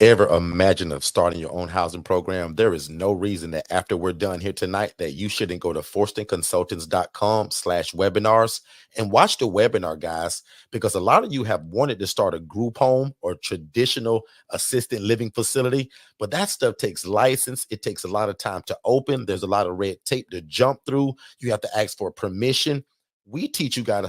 Ever imagine of starting your own housing program? There is no reason that after we're done here tonight that you shouldn't go to forstonconsultants.com/webinars and watch the webinar, guys, because a lot of you have wanted to start a group home or traditional assisted living facility, but that stuff takes license. It takes a lot of time to open. There's a lot of red tape to jump through. You have to ask for permission. We teach you guys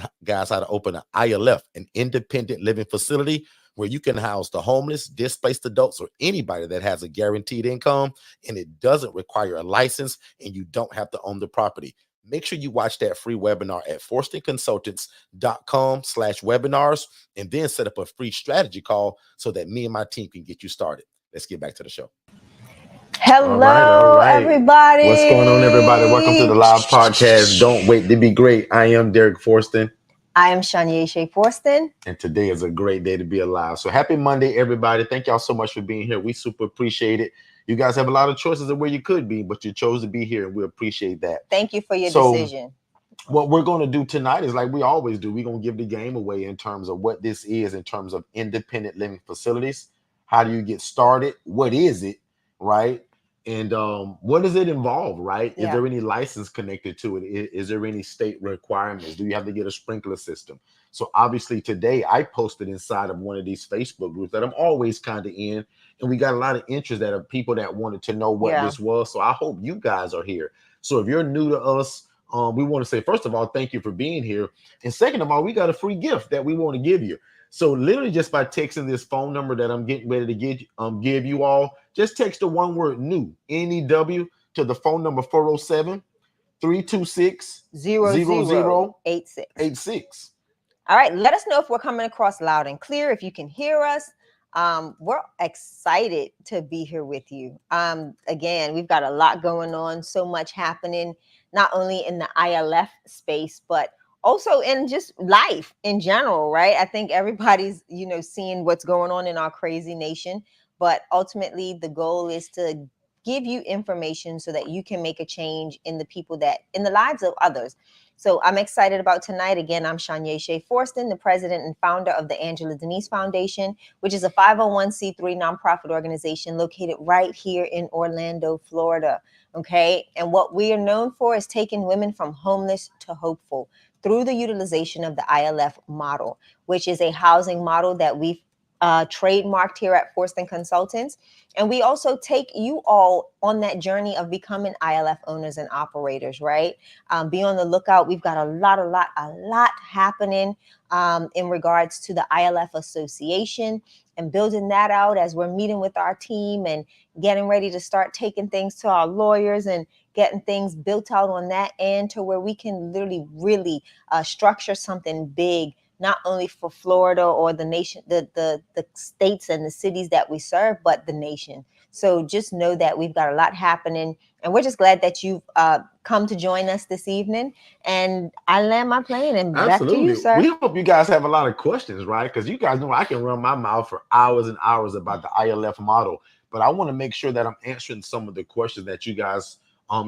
how to open an ILF, an independent living facility, where you can house the homeless, displaced adults, or anybody that has a guaranteed income, and it doesn't require a license, and you don't have to own the property. Make sure you watch that free webinar at forstonconsultants.com/webinars, and then set up a free strategy call so that me and my team can get you started. Let's get back to the show. Hello, everybody. What's going on, everybody? Welcome to the live podcast. Don't wait to be great. I am Derek Forston. I am Shania Shea Forston. And today is a great day to be alive. So happy Monday, everybody. Thank y'all so much for being here. We super appreciate it. You guys have a lot of choices of where you could be, but you chose to be here, and we appreciate that. Thank you for your decision. What we're going to do tonight is like we always do. We're going to give the game away in terms of what this is, in terms of independent living facilities. How do you get started? What is it, right? And what does it involve, right? Yeah. Is there any license connected to it? Is there any state requirements? Do you have to get a sprinkler system? So obviously today I posted inside of one of these Facebook groups that I'm always kind of in, and we got a lot of interest that are people that wanted to know what this was. So I hope you guys are here. So if you're new to us, we want to say, first of all, thank you for being here. And second of all, we got a free gift that we want to give you. So literally just by texting this phone number that I'm getting ready to give you all, just text the one word new, N-E-W, to the phone number 407-326-0086. All right, let us know if we're coming across loud and clear, if you can hear us. We're excited to be here with you. Again, we've got a lot going on, so much happening, not only in the ILF space, but also in just life in general, right? I think everybody's, seeing what's going on in our crazy nation, but ultimately the goal is to give you information so that you can make a change in the lives of others. So I'm excited about tonight. Again, I'm Shania Shea Forston, the president and founder of the Angela Denise Foundation, which is a 501c3 nonprofit organization located right here in Orlando, Florida. Okay. And what we are known for is taking women from homeless to hopeful through the utilization of the ILF model, which is a housing model that we've trademarked here at Forston Consultants. And we also take you all on that journey of becoming ILF owners and operators, right? Be on the lookout. We've got a lot happening in regards to the ILF Association and building that out as we're meeting with our team and getting ready to start taking things to our lawyers and getting things built out on that end to where we can literally really structure something big, not only for Florida or the nation, the states and the cities that we serve, but the nation. So just know that we've got a lot happening, and we're just glad that you've come to join us this evening. And I land my plane, and back to you, sir. We hope you guys have a lot of questions, right? Because you guys know I can run my mouth for hours and hours about the ILF model, but I want to make sure that I'm answering some of the questions that you guys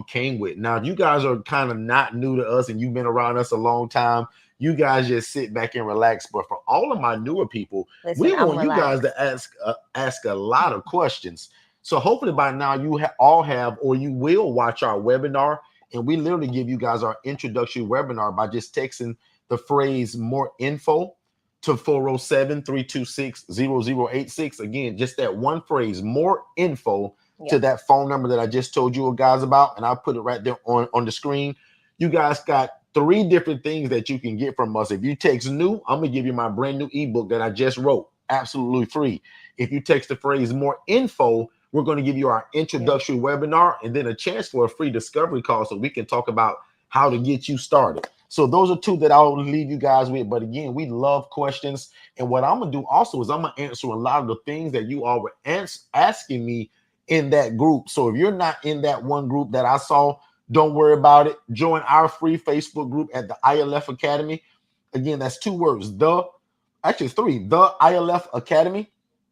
came with. Now, if you guys are kind of not new to us and you've been around us a long time, you guys just sit back and relax. But for all of my newer people, we want you guys to ask a lot of questions. So hopefully by now you all have, or you will watch our webinar, and we literally give you guys our introductory webinar by just texting the phrase more info to 407-326-0086. Again, just that one phrase, more info, to that phone number that I just told you guys about, and I'll put it right there on the screen. You guys got 3 different things that you can get from us. If you text new, I'm gonna give you my brand new ebook that I just wrote, absolutely free. If you text the phrase more info, we're going to give you our introductory webinar and then a chance for a free discovery call so we can talk about how to get you started. So those are 2 that I'll leave you guys with. But again, we love questions. And what I'm going to do also is I'm going to answer a lot of the things that you all were asking me in that group. So if you're not in that one group that I saw, don't worry about it. Join our free Facebook group at the ILF Academy. Again, that's 2 words. It's 3, the ILF Academy.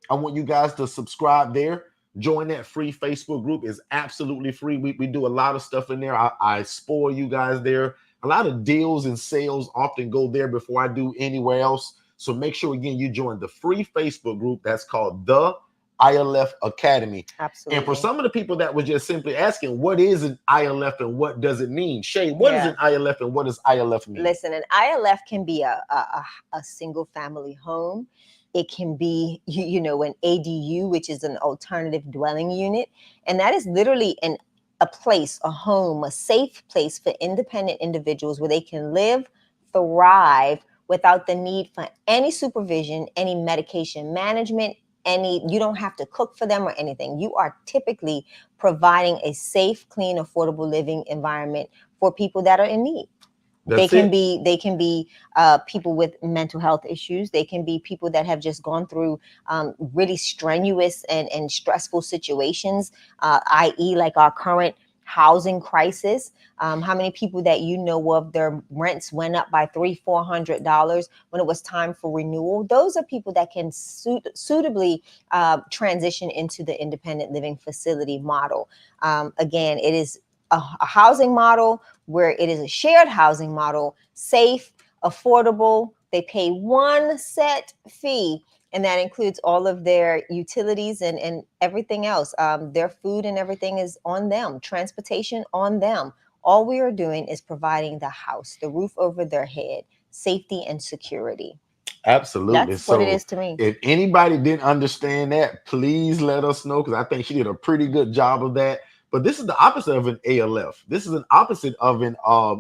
I want you guys to subscribe there. Join that free Facebook group. Is absolutely free. We do a lot of stuff in there. I spoil you guys there. A lot of deals and sales often go there before I do anywhere else. So make sure, again, you join the free Facebook group that's called the ILF Academy. Absolutely. And for some of the people that was just simply asking, what is an ILF and what does it mean? Shay, what is an ILF and what does ILF mean? Listen, an ILF can be a single family home. It can be, an ADU, which is an alternative dwelling unit. And that is literally a place, a home, a safe place for independent individuals where they can live, thrive without the need for any supervision, any medication management, you don't have to cook for them or anything. You are typically providing a safe, clean, affordable living environment for people that are in need. They can be people with mental health issues. They can be people that have just gone through really strenuous and stressful situations, i.e. like our current housing crisis. How many people that you know of, their rents went up by $300-400 when it was time for renewal? Those are people that can suitably transition into the independent living facility model. Again, it is a housing model where it is a shared housing model, safe, affordable. They pay one set fee, and that includes all of their utilities and everything else. Their food and everything is on them, transportation on them. All we are doing is providing the house, the roof over their head, safety and security. Absolutely. That's what it is to me. If anybody didn't understand that, please let us know, because I think she did a pretty good job of that. But this is the opposite of an ALF. This is an opposite of an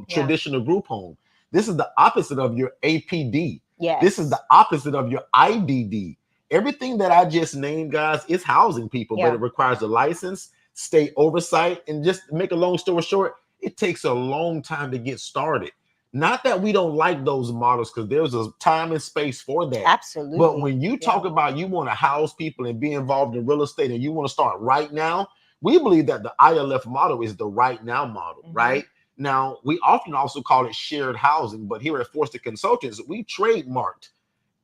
traditional group home. This is the opposite of your APD. Yes. This is the opposite of your IDD. Everything that I just named, guys, is housing people, but it requires a license, state oversight, and just to make a long story short, it takes a long time to get started. Not that we don't like those models, because there's a time and space for that. Absolutely. But when you talk about you want to house people and be involved in real estate and you want to start right now, we believe that the ILF model is the right now model, right? Now, we often also call it shared housing, but here at Forster Consultants, we trademarked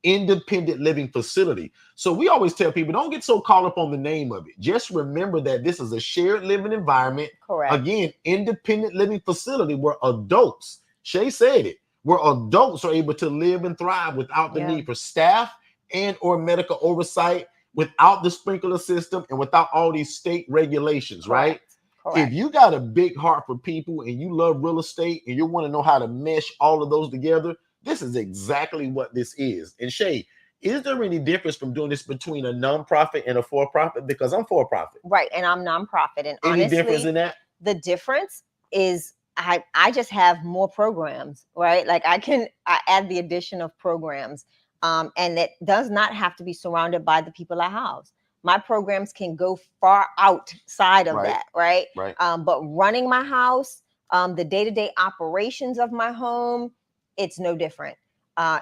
independent living facility. So we always tell people, don't get so caught up on the name of it. Just remember that this is a shared living environment. Correct. Again, independent living facility where adults, Shay said it, where adults are able to live and thrive without the need for staff and or medical oversight, without the sprinkler system, and without all these state regulations, right? Correct. If you got a big heart for people and you love real estate and you want to know how to mesh all of those together, this is exactly what this is. And Shay, is there any difference from doing this between a nonprofit and a for-profit? Because I'm for-profit. Right, and I'm nonprofit. And any honestly, difference in that? The difference is I just have more programs, right? Like I add the addition of programs. And it does not have to be surrounded by the people I house. My programs can go far outside of that, right? But running my house, the day-to-day operations of my home, it's no different.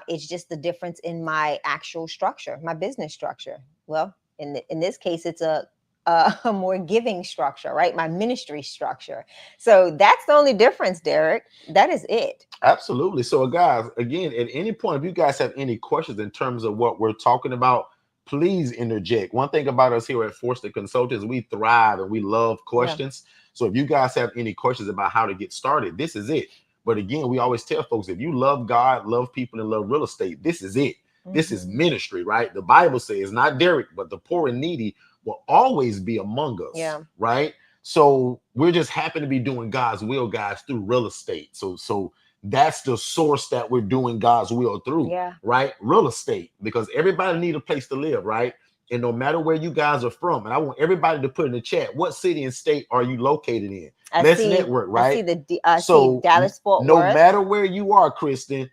It's just the difference in my actual structure, my business structure. Well, in this case, it's a more giving structure, right? My ministry structure. So that's the only difference, Derek. That is it. Absolutely. So guys, again, at any point, if you guys have any questions in terms of what we're talking about, please interject. One thing about us here at Forster Consultants, we thrive and we love questions. So if you guys have any questions about how to get started, this is it. But again, we always tell folks, if you love God, love people, and love real estate, this is it. This is ministry, right? The Bible says, not Derek, but the poor and needy will always be among us, right? So we're just happy to be doing God's will, guys, through real estate. So that's the source that we're doing God's will through, right? Real estate, because everybody needs a place to live, right? And no matter where you guys are from, and I want everybody to put in the chat, what city and state are you located in? Let's network, right? I see Dallas, Fort Worth. No matter where you are, Kristen,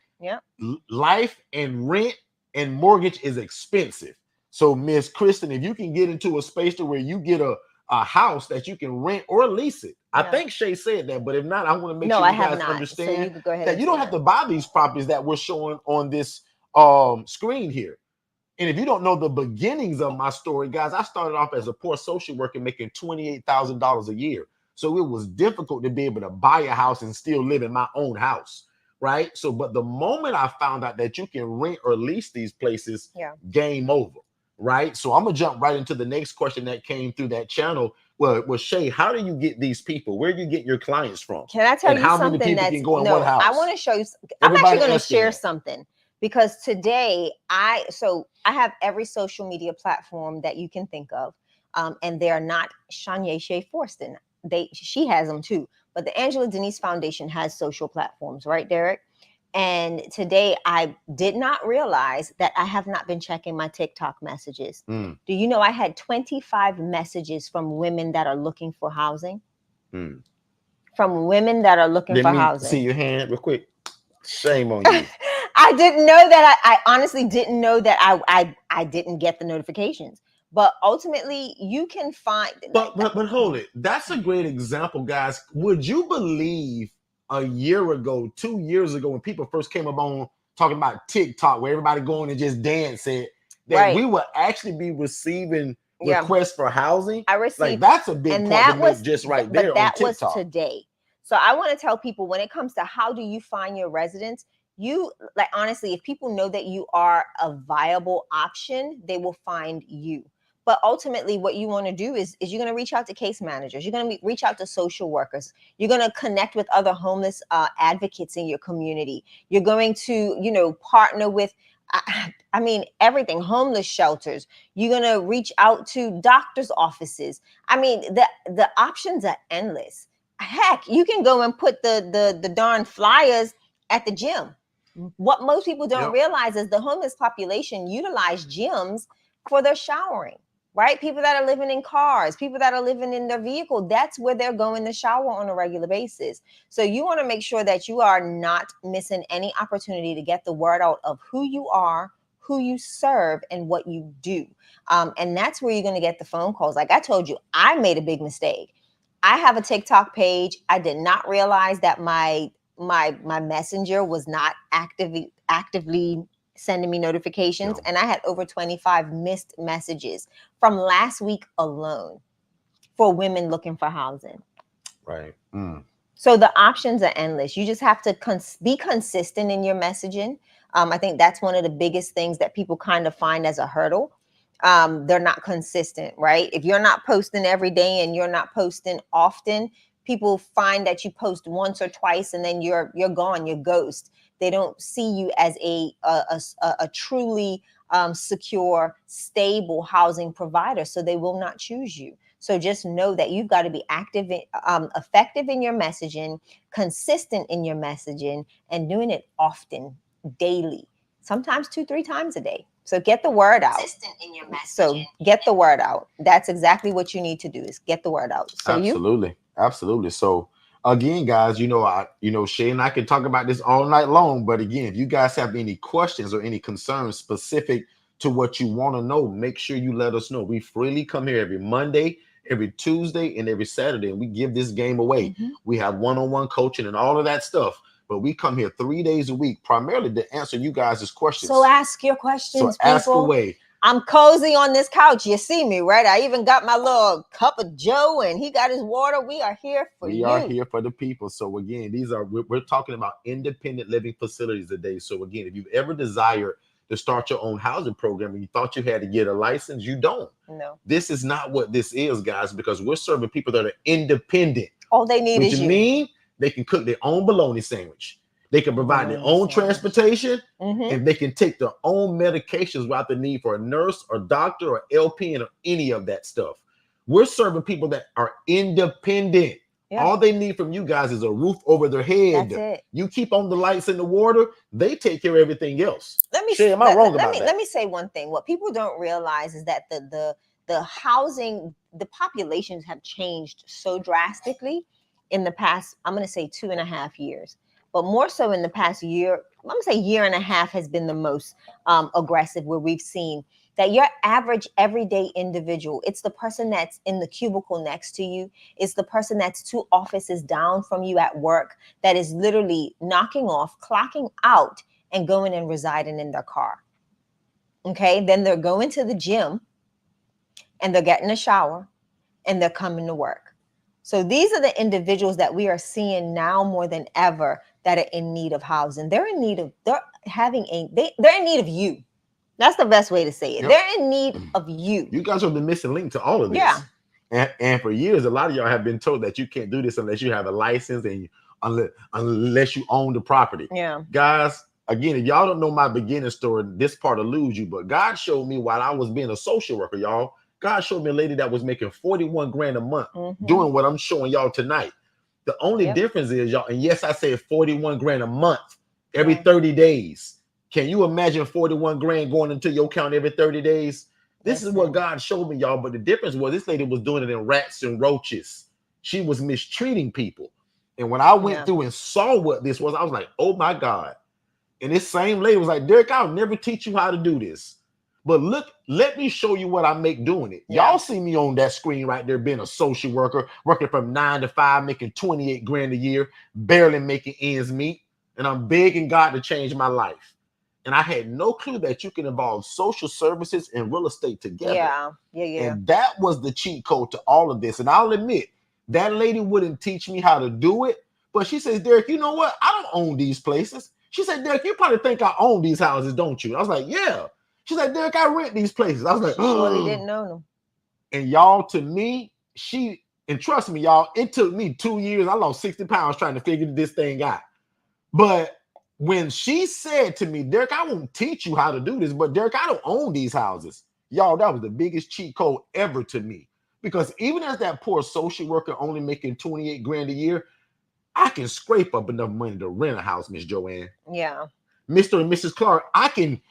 life and rent and mortgage is expensive. So Miss Kristen, if you can get into a space to where you get a house that you can rent or lease it. I think Shay said that, but if not, I want to make sure you guys understand that you don't have to buy these properties that we're showing on this screen here. And if you don't know the beginnings of my story, guys, I started off as a poor social worker making $28,000 a year. So it was difficult to be able to buy a house and still live in my own house, right? So, but the moment I found out that you can rent or lease these places, game over, right? So I'm gonna jump right into the next question that came through that channel. Well, Shay, how do you get these people? Where do you get your clients from? Can I tell you something? How many people can go in one house? I want to show you. I'm actually going to share something, because today I have every social media platform that you can think of, and they're not Shanya Shea Forston. She has them too, but the Angela Denise Foundation has social platforms, right, Derek? And today I did not realize that I have not been checking my TikTok messages. Do you know I had 25 messages from women that are looking for housing? From women that are looking for housing. See your hand real quick. Shame on you. I didn't know that. I honestly didn't know that I didn't get the notifications. But ultimately, you can find. But hold it. That's a great example, guys. Would you believe a year ago, 2 years ago, when people first came up on talking about TikTok, where everybody going and just dancing, that we would actually be receiving requests for housing? I received, like, that's a big point to make just right there. But that on TikTok. was today. So I want to tell people, when it comes to how do you find your residents, you, like, honestly, if people know that you are a viable option, they will find you. But ultimately, what you want to do is you're going to reach out to case managers. You're going to reach out to social workers. You're going to connect with other homeless advocates in your community. You're going to, partner with, I mean, everything, homeless shelters. You're going to reach out to doctors' offices. I mean, the options are endless. Heck, you can go and put the darn flyers at the gym. What most people don't realize is the homeless population utilize gyms for their showering, right? People that are living in cars, people that are living in their vehicle, that's where they're going to shower on a regular basis. So you want to make sure that you are not missing any opportunity to get the word out of who you are, who you serve, and what you do. And that's where you're going to get the phone calls. Like I told you, I made a big mistake. I have a TikTok page. I did not realize that my messenger was not actively sending me notifications. And I had over 25 missed messages from last week alone for women looking for housing. Right. So the options are endless. You just have to be consistent in your messaging. I think that's one of the biggest things that people kind of find as a hurdle. They're not consistent, right? If you're not posting every day and you're not posting often, people find that you post once or twice and then you're gone, you're ghost. They don't see you as a truly secure, stable housing provider, so they will not choose you. So just know that you've got to be active, effective in your messaging, consistent in your messaging, and doing it often, daily, sometimes 2-3 times a day. So get the word out. Consistent in your messaging. So get the word out. That's exactly what you need to do, is get the word out. So Absolutely. So again, guys, Shay and I can talk about this all night long. But again, if you guys have any questions or any concerns specific to what you want to know, make sure you let us know. We freely come here every Monday, every Tuesday, and every Saturday, and we give this game away. We have one-on-one coaching and all of that stuff. But we come here 3 days a week, primarily to answer you guys' questions. So ask your questions, so ask away. I'm cozy on this couch. You see me, right? I even got my little cup of Joe, and he got his water. We are here for you. We are here for the people. So again, we're talking about independent living facilities today. So again, if you've ever desired to start your own housing program and you thought you had to get a license, you don't. No. This is not what this is, guys, because we're serving people that are independent. All they need is you. Mean they can cook their own bologna sandwich. They can provide their own transportation, and they can take their own medications without the need for a nurse or doctor or LPN or any of that stuff. We're serving people that are independent. All they need from you guys is a roof over their head. That's it. You keep on the lights and the water, they take care of everything else. Am I wrong about that? Let me say one thing. What people don't realize is that the housing, the populations have changed so drastically in the past, I'm going to say 2.5 years. But more so in the past year, I'm going to say year and a half has been the most aggressive, where we've seen that your average everyday individual, it's the person that's in the cubicle next to you. It's the person that's 2 offices down from you at work that is literally knocking off, clocking out, and going and residing in their car. Okay, then they're going to the gym and they're getting a shower and they're coming to work. So these are the individuals that we are seeing now more than ever that are in need of housing. They're in need of you. That's the best way to say it. They're in need of you. You guys are the missing link to all of this. Yeah. And for years, a lot of y'all have been told that you can't do this unless you have a license and unless you own the property. Yeah. Guys, Again, if y'all don't know my beginning story, this part will lose you. But God showed me while I was being a social worker, y'all. God showed me a lady that was making 41 grand a month doing what I'm showing y'all tonight. The only difference is, y'all, and yes, I said 41 grand a month every 30 days. Can you imagine 41 grand going into your account every 30 days? This is what God showed me, y'all. But the difference was this lady was doing it in rats and roaches. She was mistreating people. And when I went through and saw what this was, I was like, oh my God. And this same lady was like, Derek, I'll never teach you how to do this. But look, let me show you what I make doing it. Y'all see me on that screen right there being a social worker, working from 9 to 5, making 28 grand a year, barely making ends meet. And I'm begging God to change my life. And I had no clue that you can involve social services and real estate together. And that was the cheat code to all of this. And I'll admit, that lady wouldn't teach me how to do it. But she says, Derek, you know what? I don't own these places. She said, Derek, you probably think I own these houses, don't you? I was like, yeah. She's like, Derek, I rent these places. I was like, oh. Surely didn't know them. And y'all, to me, and trust me, y'all, it took me 2 years. I lost 60 pounds trying to figure this thing out. But when she said to me, Derek, I won't teach you how to do this, but Derek, I don't own these houses. Y'all, that was the biggest cheat code ever to me. Because even as that poor social worker only making 28 grand a year, I can scrape up enough money to rent a house, Miss Joanne. Yeah. Mr. and Mrs. Clark, I can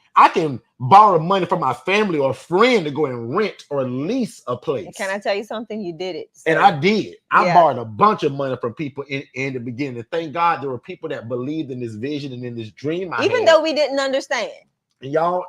borrow money from my family or a friend to go and rent or lease a place. Can I tell you something? You did it. So. And I did. I borrowed a bunch of money from people in the beginning. And thank God there were people that believed in this vision and in this dream. Even though we didn't understand. And y'all,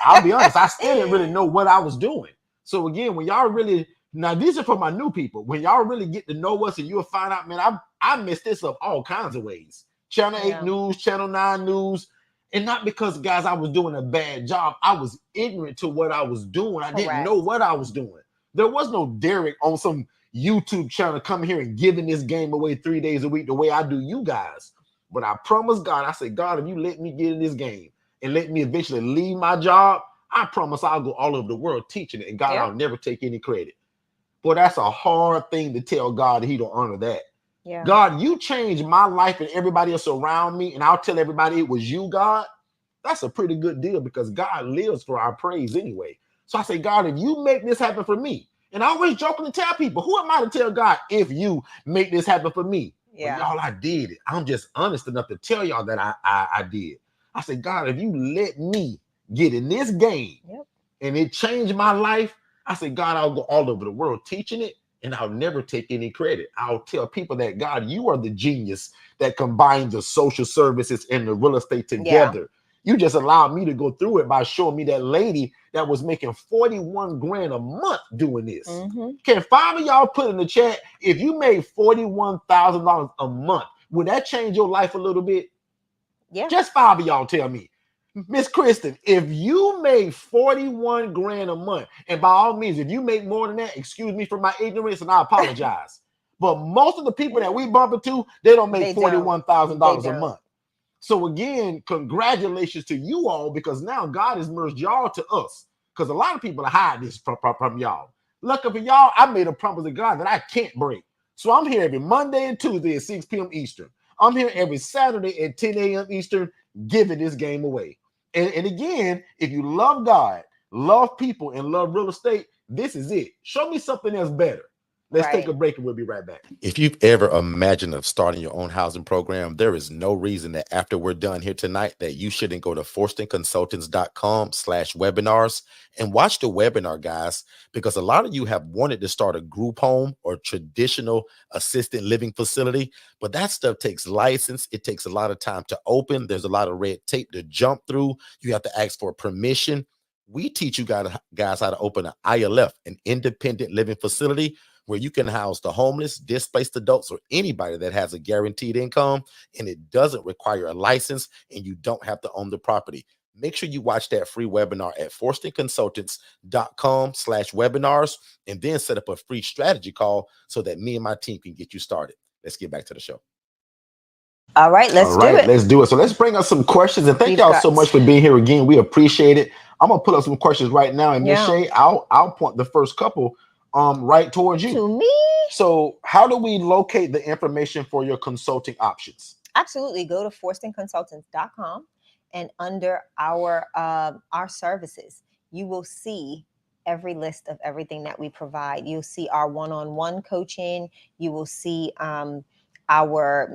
I'll be honest, I still didn't really know what I was doing. So again, when y'all really, now these are for my new people. When y'all really get to know us and you'll find out, man, I messed this up all kinds of ways. Channel 8 News, Channel 9 News. And not because, guys, I was doing a bad job. I was ignorant to what I was doing. I didn't know what I was doing. There was no Derek on some YouTube channel coming here and giving this game away 3 days a week the way I do you guys. But I promised God, I said, God, if you let me get in this game and let me eventually leave my job, I promise I'll go all over the world teaching it. And God, I'll never take any credit. Boy, that's a hard thing to tell God that he don't honor that. Yeah. God, you changed my life and everybody else around me, and I'll tell everybody it was you, God. That's a pretty good deal because God lives for our praise anyway. So I say, God, if you make this happen for me, and I always jokingly tell people, who am I to tell God if you make this happen for me? Yeah. But y'all, I did it. I'm just honest enough to tell y'all that I did. I said, God, if you let me get in this game and it changed my life, I said, God, I'll go all over the world teaching it. And I'll never take any credit. I'll tell people that, God, you are the genius that combines the social services and the real estate together. You just allowed me to go through it by showing me that lady that was making 41 grand a month doing this. Can 5 of y'all put in the chat, if you made $41,000 a month, would that change your life a little bit? Yeah. Just 5 of y'all tell me. Miss Kristen, if you made 41 grand a month, and by all means, if you make more than that, excuse me for my ignorance, and I apologize. But most of the people that we bump into, they don't make $41,000 a month. So again, congratulations to you all, because now God has merged y'all to us. Because a lot of people hide this from y'all. Lucky for y'all, I made a promise to God that I can't break. So I'm here every Monday and Tuesday at 6 p.m. Eastern. I'm here every Saturday at 10 a.m. Eastern, giving this game away. And again, if you love God, love people, and love real estate, this is it. Show me something else better. Let's take a break and we'll be right back. If you've ever imagined of starting your own housing program, there is no reason that after we're done here tonight that you shouldn't go to forstonconsultants.com/webinars and watch the webinar, guys, because a lot of you have wanted to start a group home or traditional assisted living facility, but that stuff takes license. It takes a lot of time to open. There's a lot of red tape to jump through. You have to ask for permission. We teach you guys how to open an ILF, an independent living facility, where you can house the homeless, displaced adults, or anybody that has a guaranteed income, and it doesn't require a license, and you don't have to own the property. Make sure you watch that free webinar at forstonconsultants.com/webinars, and then set up a free strategy call so that me and my team can get you started. Let's get back to the show. All right, let's do it. Let's do it. So let's bring us some questions, and thank y'all so much for being here again. We appreciate it. I'm gonna put up some questions right now, and Miss Shay, I'll point the first couple right towards you. To me. So how do we locate the information for your consulting options? Absolutely. Go to forstonconsultants.com. and under our services, you will see every list of everything that we provide. You'll see our one-on-one coaching. You will see our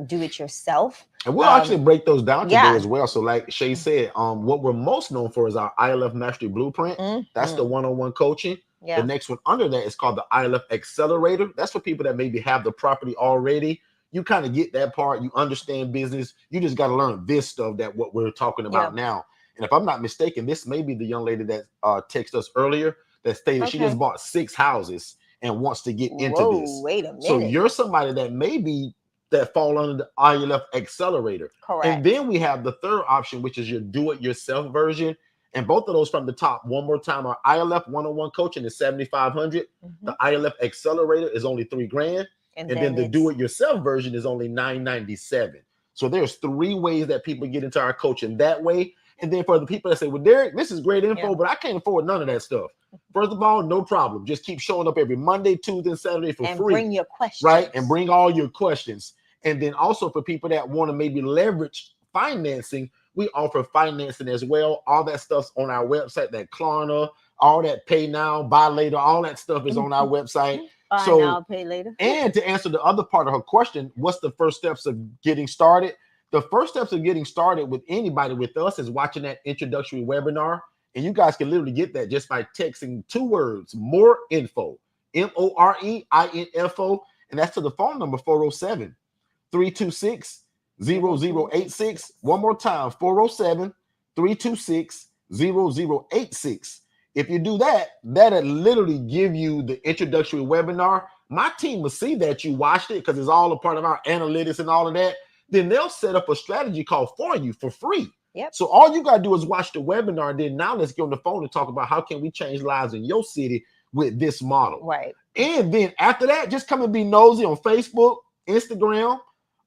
do-it-yourself. And we'll actually break those down today yeah. as well. So like Shay said, what we're most known for is our ILF Mastery Blueprint. That's the one-on-one coaching. Yeah. The next one under that is called the ILF Accelerator. That's for people that maybe have the property already. You kind of get that part. You understand business. You just got to learn this stuff that what we're talking about now. And if I'm not mistaken, this may be the young lady that texted us earlier that stated she just bought 6 houses and wants to get into this. Wait a minute. So you're somebody that maybe that fall under the ILF Accelerator. Correct. And then we have the third option, which is your do-it-yourself version. And both of those from the top, one more time, our ILF one-on-one coaching is $7,500. The ILF Accelerator is only $3,000. And then the do-it-yourself version is only $997. So there's 3 ways that people get into our coaching that way. And then for the people that say, well, Derek, this is great info, but I can't afford none of that stuff. First of all, no problem. Just keep showing up every Monday, Tuesday, and Saturday for free. And bring your questions. Right? And bring all your questions. And then also for people that want to maybe leverage financing, we offer financing as well. All that stuff's on our website, that Klarna, all that pay now, buy later, all that stuff is on our website. Buy now, pay later. And to answer the other part of her question, what's the first steps of getting started? The first steps of getting started with anybody with us is watching that introductory webinar. And you guys can literally get that just by texting 2 words, more info, MOREINFO. And that's to the phone number 407-326-0086. One more time, 407-326-0086. If you do that, that'll literally give you the introductory webinar. My team will see that you watched it because it's all a part of our analytics and all of that. Then they'll set up a strategy call for you for free. So all you got to do is watch the webinar. And then now let's get on the phone and talk about how can we change lives in your city with this model. Right. And then after that, just come and be nosy on Facebook, Instagram,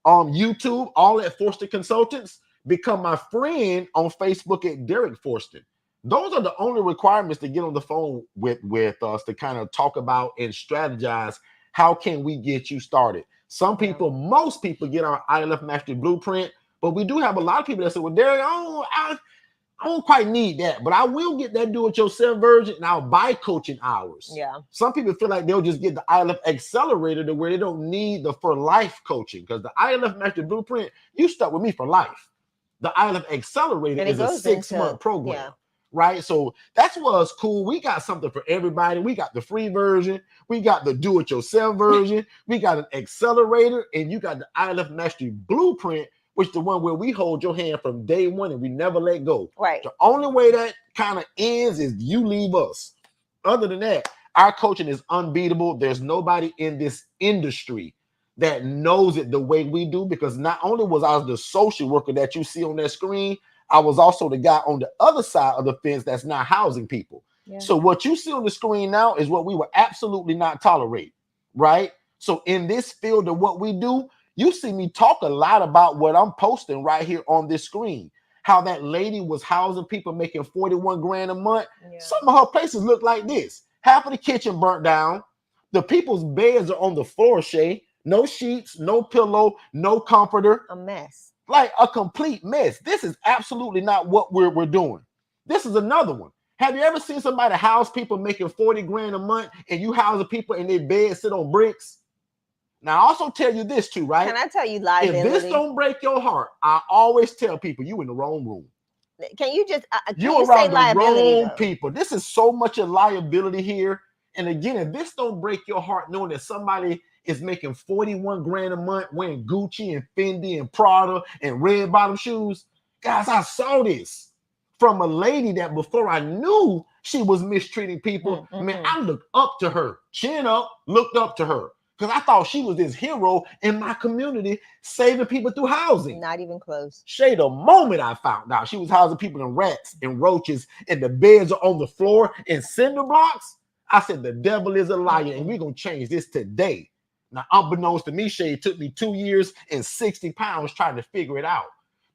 YouTube, all at Forster Consultants. Become my friend on Facebook at Derek Forster. Those are the only requirements to get on the phone with us to kind of talk about and strategize how can we get you started. Some people, most people get our ILF Mastery Blueprint, but we do have a lot of people that say, well, Derek, I don't quite need that, but I will get that do-it-yourself version and I'll buy coaching hours. Some people feel like they'll just get the ILF Accelerator to where they don't need the for life coaching because the ILF Mastery Blueprint, you stuck with me for life. The ILF Accelerator is a 6-month program. Right. So that's what's cool. We got something for everybody. We got the free version. We got the do-it-yourself version. We got an accelerator, and you got the ILF Mastery Blueprint, which is the one where we hold your hand from day one and we never let go. Right. The only way that kind of ends is you leave us. Other than that, our coaching is unbeatable. There's nobody in this industry that knows it the way we do, because not only was I the social worker that you see on that screen, I was also the guy on the other side of the fence that's not housing people. So what you see on the screen now is what we will absolutely not tolerate, right? So in this field of what we do, you see me talk a lot about what I'm posting right here on this screen. How that lady was housing people making 41 grand a month. Some of her places look like this. Half of the kitchen burnt down. The people's beds are on the floor, Shay. No sheets, no pillow, no comforter. A mess. Like a complete mess. This is absolutely not what we're doing. This is another one. Have you ever seen somebody house people making 40 grand a month and you house the people and their beds sit on bricks? Now, I also tell you this too, right? Can I tell you liability? If this don't break your heart, I always tell people you in the wrong room. Can you just you around the wrong people. This is so much a liability here. And again, if this don't break your heart knowing that somebody is making 41 grand a month wearing Gucci and Fendi and Prada and red bottom shoes. Guys, I saw this from a lady that before I knew she was mistreating people, man, I looked up to her, chin up, looked up to her. Because I thought she was this hero in my community saving people through housing. Not even close. Shay, the moment I found out she was housing people in rats and roaches and the beds are on the floor in cinder blocks, I said, the devil is a liar and we're going to change this today. Now, unbeknownst to me, Shay, it took me 2 years and 60 pounds trying to figure it out.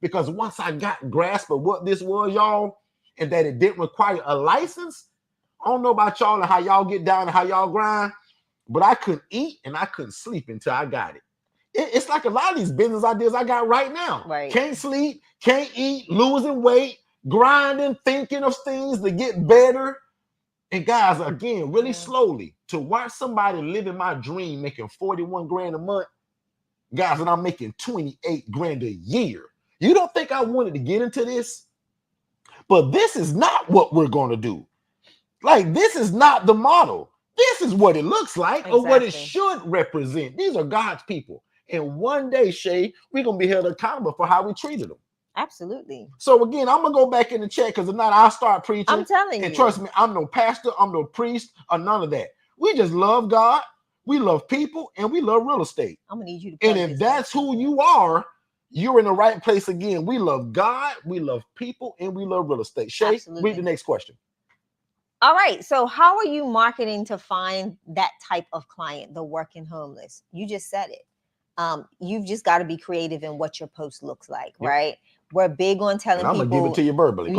Because once I got grasp of what this was, y'all, and that it didn't require a license, I don't know about y'all and how y'all get down and how y'all grind, but I couldn't eat and I couldn't sleep until I got it. It's like a lot of these business ideas I got right now. Right. Can't sleep, can't eat, losing weight, grinding, thinking of things to get better. And guys, again, really slowly, to watch somebody living my dream, making 41 grand a month, guys, and I'm making 28 grand a year. You don't think I wanted to get into this? But this is not what we're going to do. Like, this is not the model. This is what it looks like or what it should represent. These are God's people. And one day, Shay, we're going to be held accountable for how we treated them. Absolutely. So again, I'm going to go back in the chat because if not, I'll start preaching. I'm telling you. And trust me, I'm no pastor, I'm no priest, or none of that. We just love God, we love people, and we love real estate. I'm going to need you to. And if that's who you are, you're in the right place again. We love God, we love people, and we love real estate. Shay, read the next question. All right. So how are you marketing to find that type of client, the working homeless? You just said it. You've just got to be creative in what your post looks like, right? We're big on telling people. I'm gonna give it to you verbally.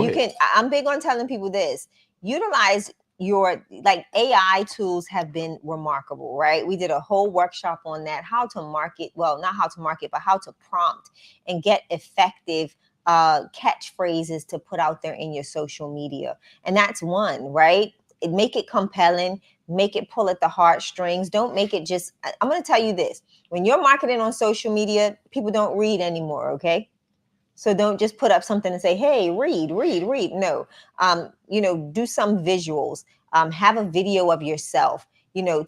I'm big on telling people this. Utilize your AI tools have been remarkable, right? We did a whole workshop on that, how to market. Well, not how to market, but how to prompt and get effective catchphrases to put out there in your social media. And that's one, right? Make it compelling, make it pull at the heartstrings. Don't make it just, I'm going to tell you this. When you're marketing on social media, people don't read anymore, okay? So don't just put up something and say, hey, read. No, do some visuals, have a video of yourself,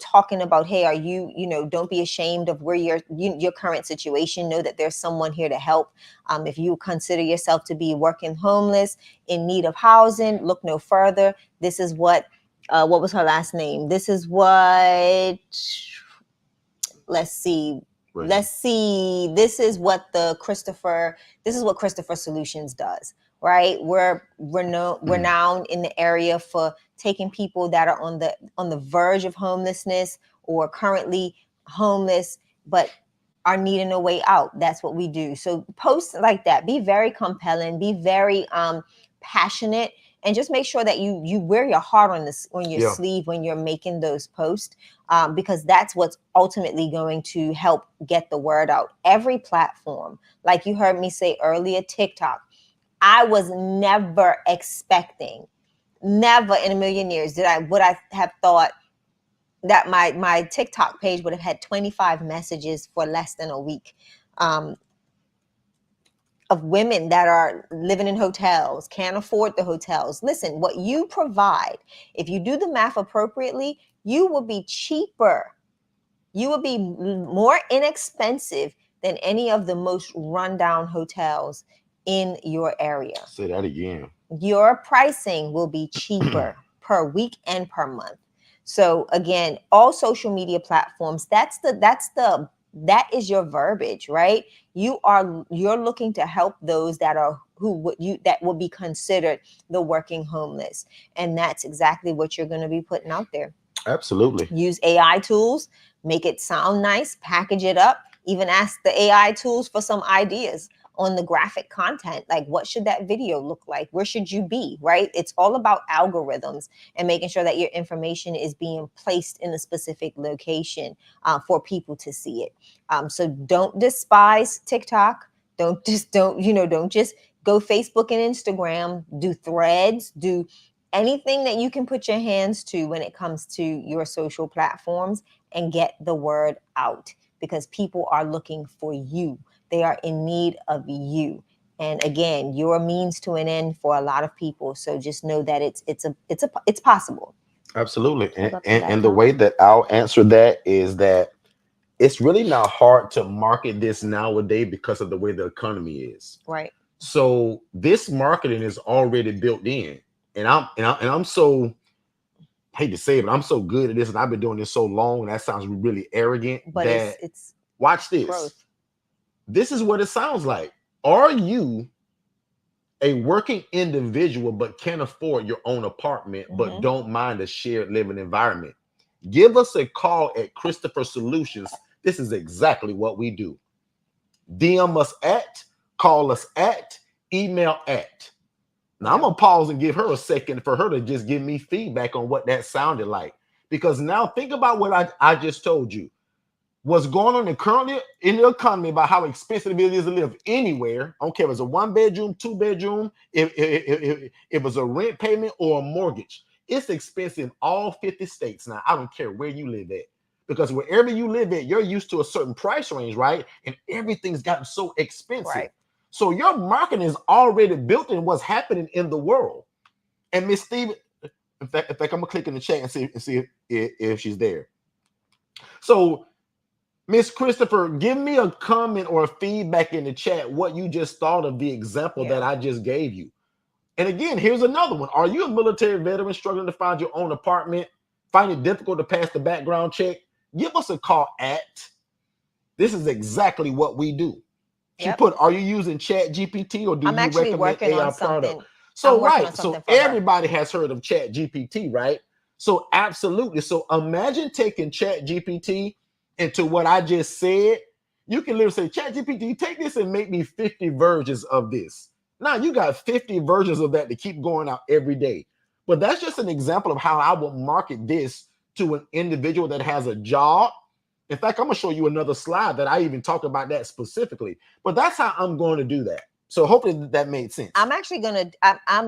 talking about, hey, are you, don't be ashamed of where your current situation. Know that there's someone here to help. If you consider yourself to be working homeless, in need of housing, look no further. This is what was her last name? This is what, let's see. This is what Christopher Solutions does, right? We're renowned in the area for taking people that are on the verge of homelessness or currently homeless, but are needing a way out. That's what we do. So posts like that, be very compelling, be very passionate, and just make sure that you wear your heart on your sleeve when you're making those posts, because that's what's ultimately going to help get the word out. Every platform, like you heard me say earlier, TikTok, I was never expecting, never in a million years would I have thought that my TikTok page would have had 25 messages for less than a week. Of women that are living in hotels, can't afford the hotels. Listen, what you provide, if you do the math appropriately, you will be cheaper. You will be more inexpensive than any of the most rundown hotels in your area. Say that again. Your pricing will be cheaper per week and per month. So again, all social media platforms, that is your verbiage, right? You're looking to help those that will be considered the working homeless. And that's exactly what you're going to be putting out there. Absolutely. Use AI tools, make it sound nice, package it up, even ask the AI tools for some ideas on the graphic content. Like, what should that video look like? Where should you be, right? It's all about algorithms and making sure that your information is being placed in a specific location for people to see it. So don't despise TikTok. Don't just go Facebook and Instagram, do threads, do anything that you can put your hands to when it comes to your social platforms and get the word out, because people are looking for you. They are in need of you. And again, you're a means to an end for a lot of people. So just know that it's possible. Absolutely. And the way that I'll answer that is that it's really not hard to market this nowadays because of the way the economy is. Right. So this marketing is already built in. And I'm so, hate to say it, but I'm so good at this, and I've been doing this so long, and that sounds really arrogant. But that it's watch this. Growth. This is what it sounds like. Are you a working individual but can't afford your own apartment, but don't mind a shared living environment? Give us a call at Christopher Solutions. This is exactly what we do. DM us at, call us at, email at. Now I'm gonna pause and give her a second for her to just give me feedback on what that sounded like. Because now think about what I just told you. what's going on currently in the economy about how expensive it is to live anywhere. I don't care if it's a 1 bedroom, 2 bedroom, if it's a rent payment or a mortgage. It's expensive in all 50 states now. I don't care where you live at. Because wherever you live at, you're used to a certain price range, right? And everything's gotten so expensive. Right. So your marketing is already built in what's happening in the world. And Miss Steve, in fact, I'm gonna click in the chat and see if she's there. So Miss Christopher, give me a comment or a feedback in the chat what you just thought of the example that I just gave you. And again, here's another one. Are you a military veteran struggling to find your own apartment, find it difficult to pass the background check? Give us a call at. This is exactly what we do. She put, are you using Chat GPT or do you recommend AI product? So right, so everybody has heard of Chat GPT, right? So absolutely. So imagine taking Chat GPT into what I just said. You can literally say, Chat GPT, take this and make me 50 versions of this. Now you got 50 versions of that to keep going out every day. But that's just an example of how I would market this to an individual that has a job. In fact, I'm going to show you another slide that I even talk about that specifically. But that's how I'm going to do that. So hopefully that made sense. I'm actually going to,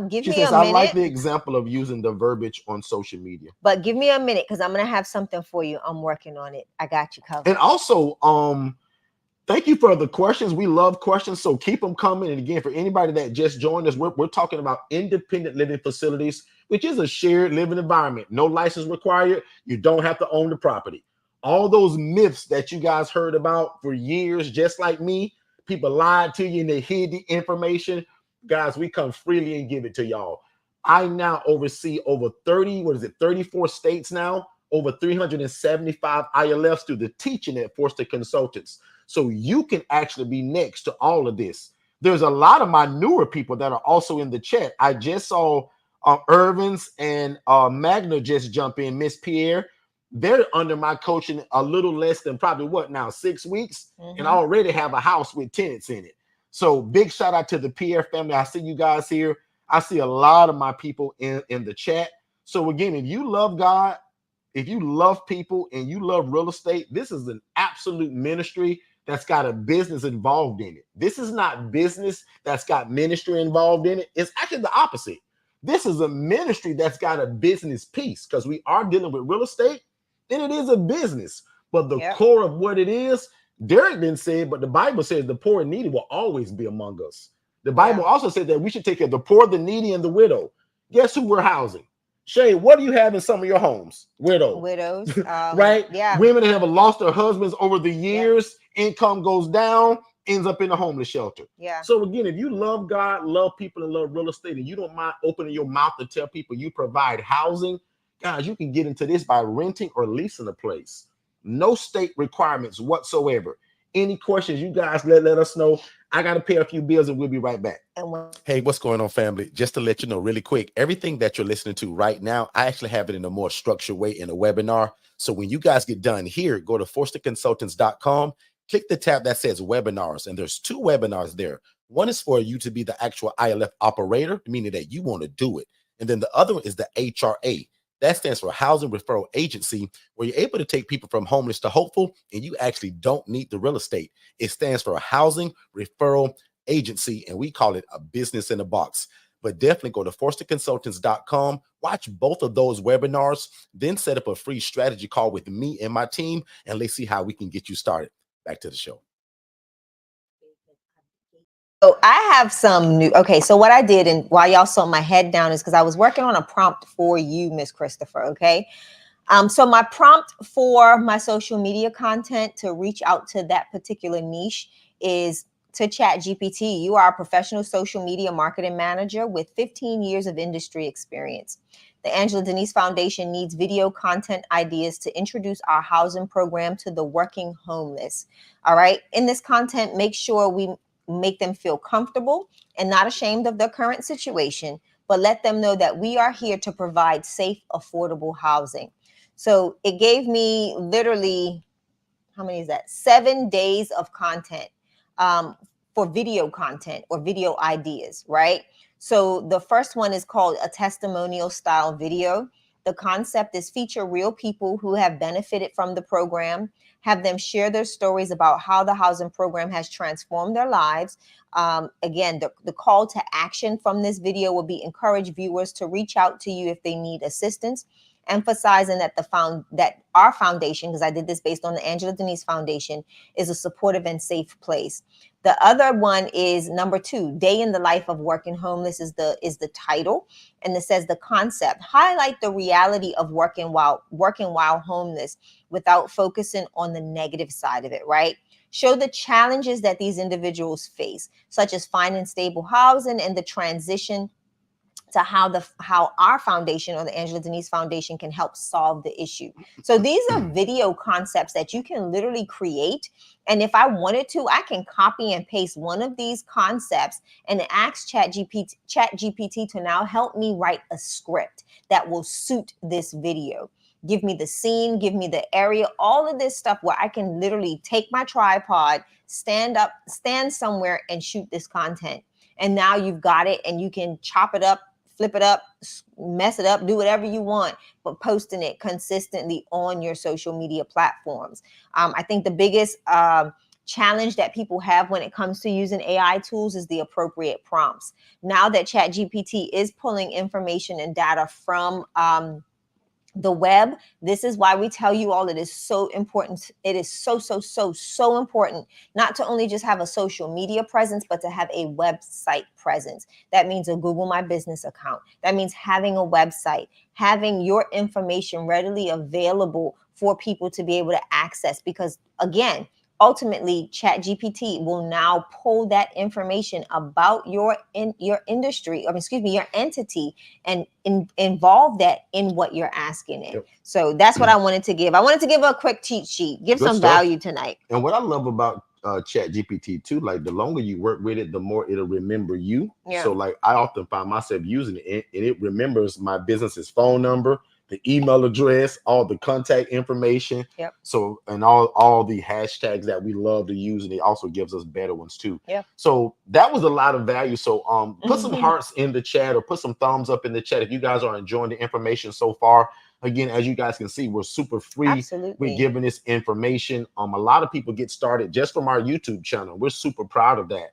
give me a minute. I like the example of using the verbiage on social media. But give me a minute because I'm going to have something for you. I'm working on it. I got you covered. And also, thank you for the questions. We love questions, so keep them coming. And again, for anybody that just joined us, we're talking about independent living facilities, which is a shared living environment. No license required. You don't have to own the property. All those myths that you guys heard about for years, just like me, people lied to you and they hid the information. Guys, we come freely and give it to y'all. I now oversee over 34 states now, over 375 ILFs through the teaching at Forster Consultants. So you can actually be next to all of this. There's a lot of my newer people that are also in the chat. I just saw Irvins and Magna just jump in. Miss Pierre, they're under my coaching a little less than probably 6 weeks, and already have a house with tenants in it. So big shout out to the Pierre family. I see you guys here. I see a lot of my people in the chat. So again, if you love God, if you love people and you love real estate, this is an absolute ministry that's got a business involved in it. This is not business that's got ministry involved in it. It's actually the opposite. This is a ministry that's got a business piece because we are dealing with real estate and it is a business. But the core of what it is, Derek didn't say it, but the Bible says the poor and needy will always be among us. The Bible also said that we should take care of the poor, the needy, and the widow. Guess who we're housing? Shay, what do you have in some of your homes? Widows. Right? Yeah. Women that have lost their husbands over the years, income goes down, ends up in a homeless shelter. Yeah. So again, if you love God, love people, and love real estate, and you don't mind opening your mouth to tell people you provide housing, guys, you can get into this by renting or leasing a place. No state requirements whatsoever. Any questions, you guys let us know. I got to pay a few bills and we'll be right back. Hey, what's going on, family? Just to let you know really quick, everything that you're listening to right now, I actually have it in a more structured way in a webinar. So when you guys get done here, go to forsterconsultants.com, click the tab that says webinars, and there's 2 webinars there. One is for you to be the actual ILF operator, meaning that you want to do it. And then the other one is the HRA. That stands for Housing Referral Agency, where you're able to take people from homeless to hopeful, and you actually don't need the real estate. It stands for a Housing Referral Agency, and we call it a business in a box. But definitely go to forsterconsultants.com, watch both of those webinars, then set up a free strategy call with me and my team, and let's see how we can get you started. Back to the show. So I have some new, so what I did, and while y'all saw my head down, is because I was working on a prompt for you, Miss Christopher, okay? So my prompt for my social media content to reach out to that particular niche is to Chat GPT. You are a professional social media marketing manager with 15 years of industry experience. The Angela Denise Foundation needs video content ideas to introduce our housing program to the working homeless. All right. In this content, make sure we make them feel comfortable and not ashamed of their current situation, but let them know that we are here to provide safe, affordable housing. So it gave me literally, how many is that? 7 days of content for video content or video ideas, right? So the first one is called a testimonial style video. The concept is feature real people who have benefited from the program, have them share their stories about how the housing program has transformed their lives. Again, the call to action from this video will be encourage viewers to reach out to you if they need assistance, emphasizing that that our foundation, because I did this based on the Angela Denise Foundation, is a supportive and safe place. The other one is number 2, Day in the Life of Working Homeless is the title. And it says the concept, highlight the reality of working while homeless without focusing on the negative side of it, right? Show the challenges that these individuals face, such as finding stable housing and the transition to how our foundation, or the Angela Denise Foundation, can help solve the issue. So these are video concepts that you can literally create. And if I wanted to, I can copy and paste one of these concepts and ask ChatGPT to now help me write a script that will suit this video. Give me the scene, give me the area, all of this stuff where I can literally take my tripod, stand somewhere and shoot this content. And now you've got it, and you can chop it up, flip it up, mess it up, do whatever you want, but posting it consistently on your social media platforms. I think the biggest challenge that people have when it comes to using AI tools is the appropriate prompts. Now that ChatGPT is pulling information and data from the web, this is why we tell you all it is so important. It is so important not to only just have a social media presence, but to have a website presence. That means a Google My Business account. That means having a website, having your information readily available for people to be able to access. Because again, ultimately, ChatGPT will now pull that information about your industry, or your entity, and involve that in what you're asking it. Yep. So that's what I wanted to give. I wanted to give a quick cheat sheet, give some value tonight. And what I love about ChatGPT too, like the longer you work with it, the more it'll remember you. Yeah. So like I often find myself using it, and it remembers my business's phone number, the email address, all the contact information. Yep. So, and all the hashtags that we love to use, and it also gives us better ones too. Yeah. So that was a lot of value. So put some hearts in the chat, or put some thumbs up in the chat if you guys are enjoying the information so far. Again, as you guys can see, we're super free. Absolutely. We're giving this information. A lot of people get started just from our YouTube channel. We're super proud of that.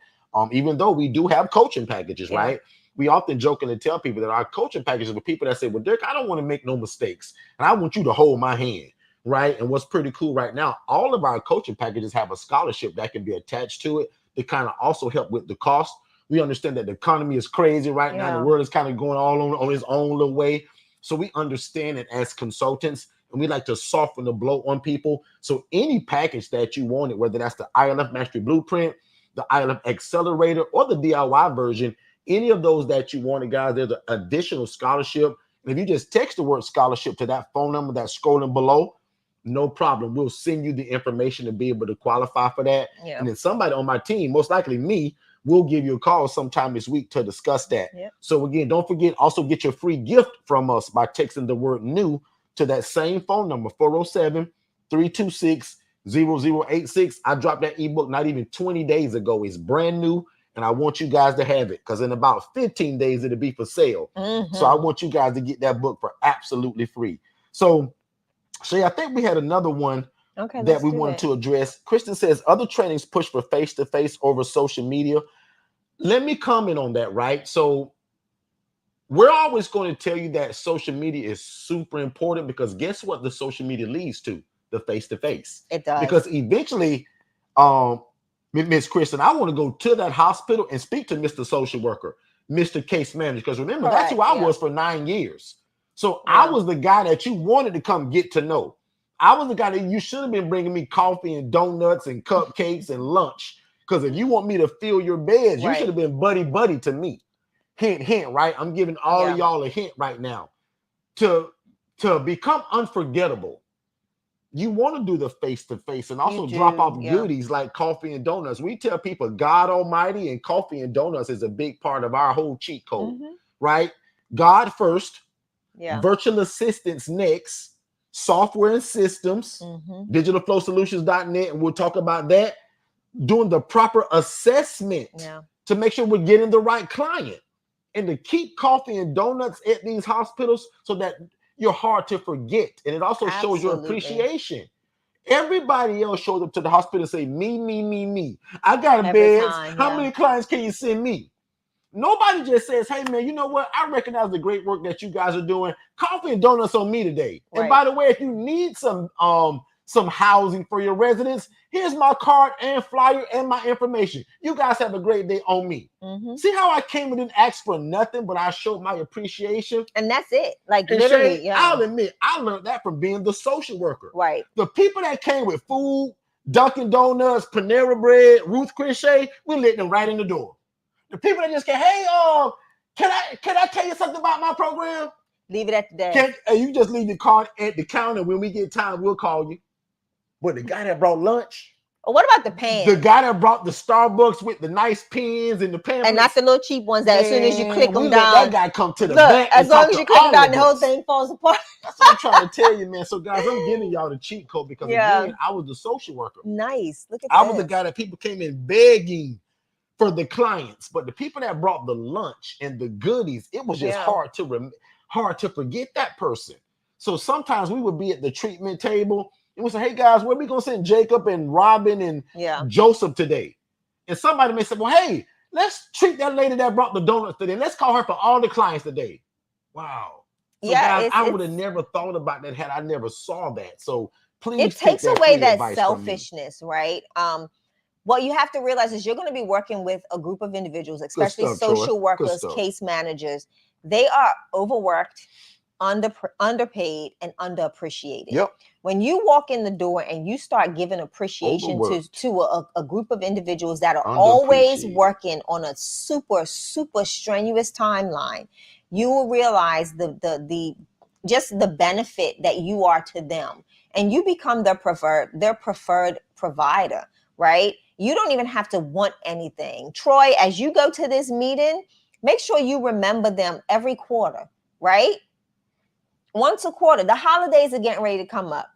Even though we do have coaching packages, yeah. Right? We often jokingly tell people that our coaching packages are people that say, well, Dirk, I don't want to make no mistakes, and I want you to hold my hand, right? And what's pretty cool right now, all of our coaching packages have a scholarship that can be attached to it to kind of also help with the cost. We understand that the economy is crazy right now. The world is kind of going all on its own little way. So we understand it as consultants, and we like to soften the blow on people. So any package that you wanted, whether that's the ILF Mastery Blueprint, the ILF Accelerator, or the DIY version, any of those that you wanted, guys, there's an additional scholarship. And if you just text the word scholarship to that phone number that's scrolling below, no problem. We'll send you the information to be able to qualify for that. Yeah. And then somebody on my team, most likely me, will give you a call sometime this week to discuss that. Yep. So again, don't forget, also get your free gift from us by texting the word new to that same phone number, 407-326-0086. I dropped that ebook not even 20 days ago. It's brand new, and I want you guys to have it, because in about 15 days, it'll be for sale. Mm-hmm. So I want you guys to get that book for absolutely free. So Shay, I think we had another one that we wanted to address. Kristen says, other trainings push for face-to-face over social media. Let me comment on that, right? So we're always going to tell you that social media is super important, because guess what the social media leads to? The face-to-face. It does. Because eventually, Miss Kristen, I want to go to that hospital and speak to Mr. Social Worker, Mr. Case Manager, because remember, that's who I was for 9 years. So I was the guy that you wanted to come get to know. I was the guy that you should have been bringing me coffee and donuts and cupcakes and lunch, because if you want me to fill your beds, you should have been buddy to me. Hint, hint, right? I'm giving all of y'all a hint right now. To become unforgettable, you want to do the face-to-face and also drop off goodies like coffee and donuts. We tell people God Almighty and coffee and donuts is a big part of our whole cheat code, right? God first, virtual assistants next, software and systems, digitalflowsolutions.net, and we'll talk about that. Doing the proper assessment to make sure we're getting the right client, and to keep coffee and donuts at these hospitals so that you're hard to forget. And it also shows your Absolutely. appreciation. Everybody else shows up to the hospital and say, me, me, me, me. I got a Every beds. time, How yeah. many clients can you send me? Nobody just says, hey, man, you know what? I recognize the great work that you guys are doing. Coffee and donuts on me today. Right. And by the way, if you need some housing for your residents, here's my card and flyer and my information. You guys have a great day on me. Mm-hmm. See how I came and didn't ask for nothing, but I showed my appreciation? And that's it. Like, And literally, Shay, yeah. I'll admit, I learned that from being the social worker. Right. The people that came with food, Dunkin' Donuts, Panera Bread, Ruth Chris Shay, we let them right in the door. The people that just came, hey, can I tell you something about my program? Leave it at the desk. You just leave your card at the counter. When we get time, we'll call you. But the guy that brought lunch. What about the pans? The guy that brought the Starbucks with the nice pens and the pamphlets. And not the little cheap ones that as soon as you click them down. That guy come to the back. As long as you click them down, the whole thing falls apart. That's what I'm trying to tell you, man. So, guys, I'm giving y'all the cheat code because, again, I was the social worker. Nice. Look at I was the guy that people came in begging for the clients, but the people that brought the lunch and the goodies, it was just hard to forget that person. So sometimes we would be at the treatment table and we say, hey guys, where are we gonna send Jacob and Robin and Joseph today? And somebody may say, well, hey, let's treat that lady that brought the donuts today. Let's call her for all the clients today. Wow. So guys, I would have never thought about that had I never saw that. So please, it takes away that selfishness, right? What you have to realize is you're going to be working with a group of individuals, especially social workers, case managers. They are overworked, underpaid, and underappreciated. Yep. When you walk in the door and you start giving appreciation to a group of individuals that are always working on a super, super strenuous timeline, you will realize just the benefit that you are to them. And you become their preferred provider, right? You don't even have to want anything. Troy, as you go to this meeting, make sure you remember them every quarter, right? Once a quarter. The holidays are getting ready to come up.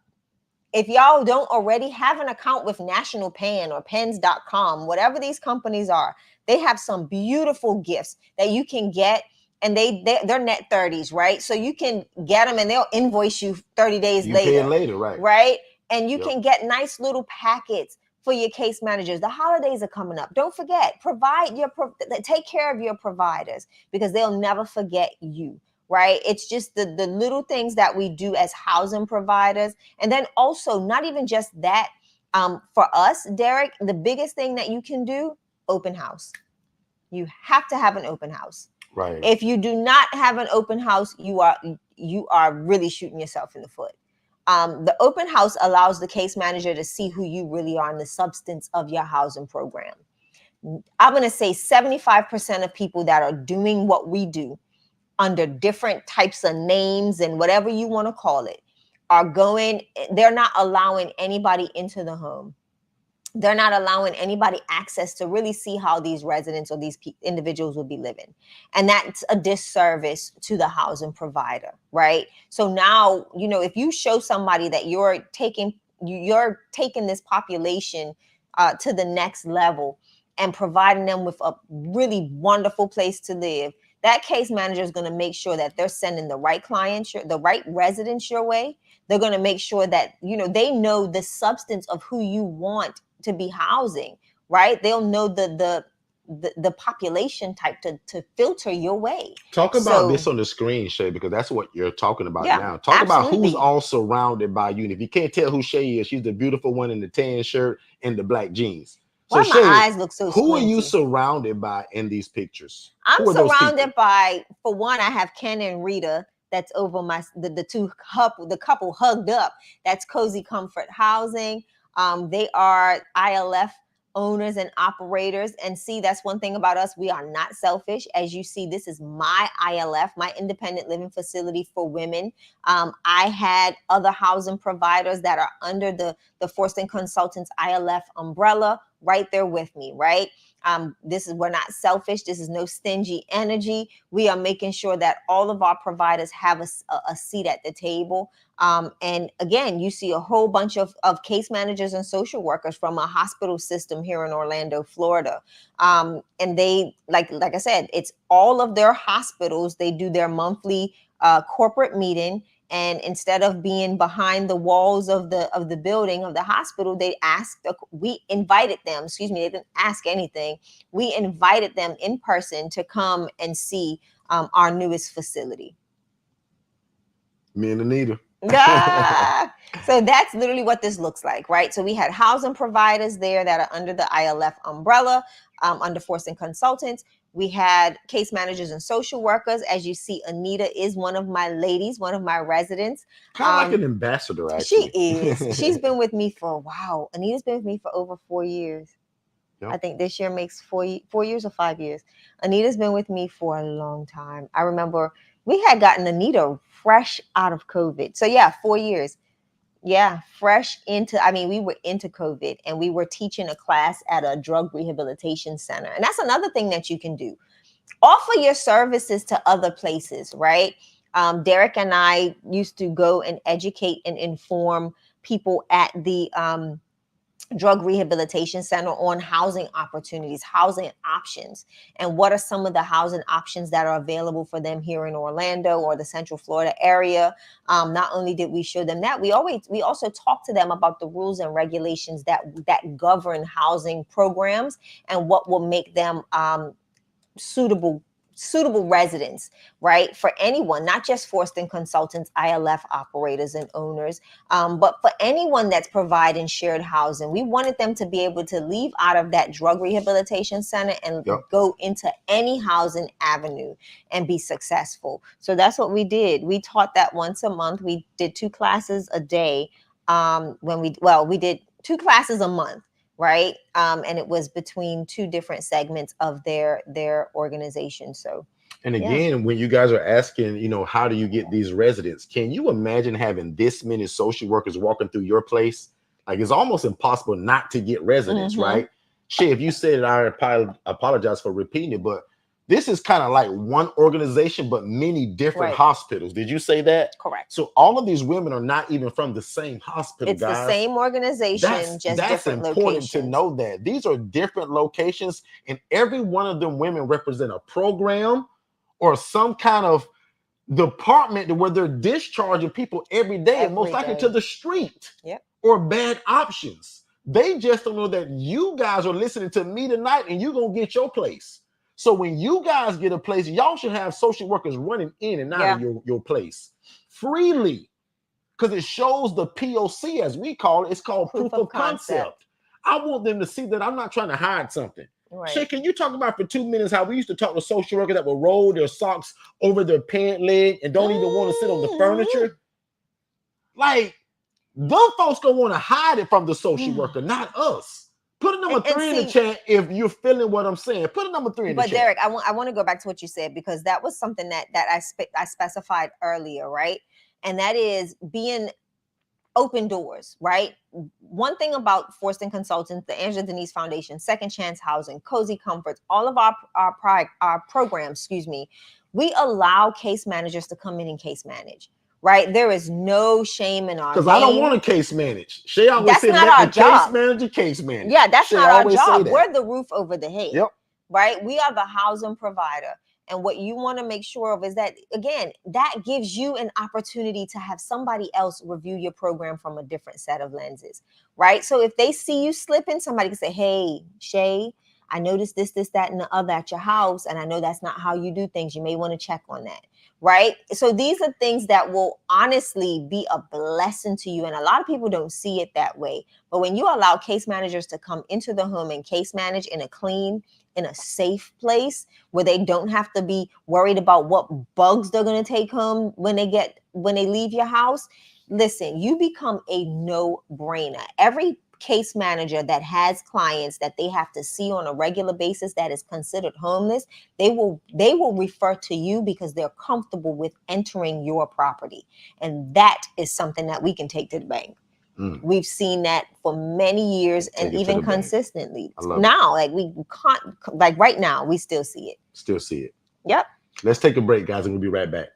If y'all don't already have an account with National Pen or pens.com, whatever these companies are, they have some beautiful gifts that you can get. And they're net 30s, right? So you can get them and they'll invoice you 30 days later. Pay it later, right? Right? And you can get nice little packets for your case managers. The holidays are coming up. Don't forget, take care of your providers because they'll never forget you, right? It's just the little things that we do as housing providers. And then also, not even just that, for us, Derek, the biggest thing that you can do, open house. You have to have an open house. Right. If you do not have an open house, you are really shooting yourself in the foot. The open house allows the case manager to see who you really are and the substance of your housing program. I'm going to say 75% of people that are doing what we do under different types of names and whatever you want to call it they're not allowing anybody into the home. They're not allowing anybody access to really see how these residents or these individuals will be living. And that's a disservice to the housing provider, right? So now, if you show somebody that you're taking this population to the next level and providing them with a really wonderful place to live, that case manager is going to make sure that they're sending the right clients, the right residents your way. They're going to make sure that, they know the substance of who you want to be housing, right? They'll know the population type to filter your way. Talk about this on the screen, Shay, because that's what you're talking about now. Talk about who's all surrounded by you. And if you can't tell who Shay is, she's the beautiful one in the tan shirt and the black jeans. So Shay, my eyes look so who squinty. Are you surrounded by in these pictures? I'm surrounded by, for one, I have Ken and Rita. That's over the couple hugged up. That's Cozy Comfort Housing. They are ILF owners and operators. And see, that's one thing about us. We are not selfish. As you see, this is my ILF, my independent living facility for women. I had other housing providers that are under the Forston Consultants ILF umbrella right there with me, right? We're not selfish. This is no stingy energy. We are making sure that all of our providers have a seat at the table. And again, you see a whole bunch of case managers and social workers from a hospital system here in Orlando, Florida. And they, like I said, it's all of their hospitals. They do their monthly corporate meeting. And instead of being behind the walls of the building of the hospital, we invited them, excuse me, they didn't ask anything. We invited them in person to come and see our newest facility. Me and Anita. Yeah. So that's literally what this looks like, right? So we had housing providers there that are under the ILF umbrella, under Forston Consultants. We had case managers and social workers. As you see, Anita is one of my ladies, one of my residents. Kind of like an ambassador, actually. She is. She's been with me for, wow. Anita's been with me for over 4 years. Yep. I think this year makes 4 years or 5 years. Anita's been with me for a long time. I remember we had gotten Anita fresh out of COVID. So yeah, 4 years. Yeah, fresh into, we were into COVID, and we were teaching a class at a drug rehabilitation center. And that's another thing that you can do. Offer your services to other places, right? Derek and I used to go and educate and inform people at the drug rehabilitation center on housing opportunities, housing options, and what are some of the housing options that are available for them here in Orlando or the Central Florida area. Not only did we show them that, we also talked to them about the rules and regulations that govern housing programs and what will make them suitable residents, right? For anyone, not just Forston Consultants, ILF operators and owners, but for anyone that's providing shared housing. We wanted them to be able to leave out of that drug rehabilitation center and go into any housing avenue and be successful. So that's what we did. We taught that once a month. We did 2 classes a day. We did 2 classes a month. Right. And it was between 2 different segments of their organization. So, and again, when you guys are asking, how do you get these residents? Can you imagine having this many social workers walking through your place? Like, it's almost impossible not to get residents, right? Shit, if you said it, I apologize for repeating it, but this is kind of like one organization, but many different hospitals. Did you say that? Correct. So all of these women are not even from the same hospital, it's guys. The same organization, just different locations. That's important to know that. These are different locations, and every one of them women represent a program or some kind of department where they're discharging people every day, and most likely to the street or bad options. They just don't know that you guys are listening to me tonight, and you're going to get your place. So when you guys get a place, y'all should have social workers running in and out of your place freely, because it shows the POC, as we call it. It's called proof of concept. I want them to see that I'm not trying to hide something. Right. Shay, can you talk about for 2 minutes how we used to talk to social workers that will roll their socks over their pant leg and don't even want to sit on the furniture? Like, them folks gonna want to hide it from the social worker, not us. Put a number 3 in the chat if you're feeling what I'm saying. Put a number 3 in the chat. But Derek, I want to go back to what you said, because that was something that I specified earlier, right? And that is being open doors, right? One thing about Forston Consultants, the Angela Denise Foundation, Second Chance Housing, Cozy Comforts, all of our programs, we allow case managers to come in and case manage. Right, there is no shame in our. Because I don't want to case manage. Shay always said, "Let the case manage." Yeah, that's not our job. We're the roof over the head. Yep. Right, we are the housing provider, and what you want to make sure of is that, again, that gives you an opportunity to have somebody else review your program from a different set of lenses. Right, so if they see you slipping, somebody can say, "Hey, Shay, I noticed this, that, and the other at your house, and I know that's not how you do things. You may want to check on that." Right? So these are things that will honestly be a blessing to you. And a lot of people don't see it that way. But when you allow case managers to come into the home and case manage in a clean, in a safe place where they don't have to be worried about what bugs they're going to take home when they leave your house, listen, you become a no-brainer. Every case manager that has clients that they have to see on a regular basis that is considered homeless, they will refer to you because they're comfortable with entering your property. And that is something that we can take to the bank. We've seen that for many years, and even consistently. Now, like, we can't, like, right now, we still see it. Still see it. Yep. Let's take a break, guys, and we'll be right back.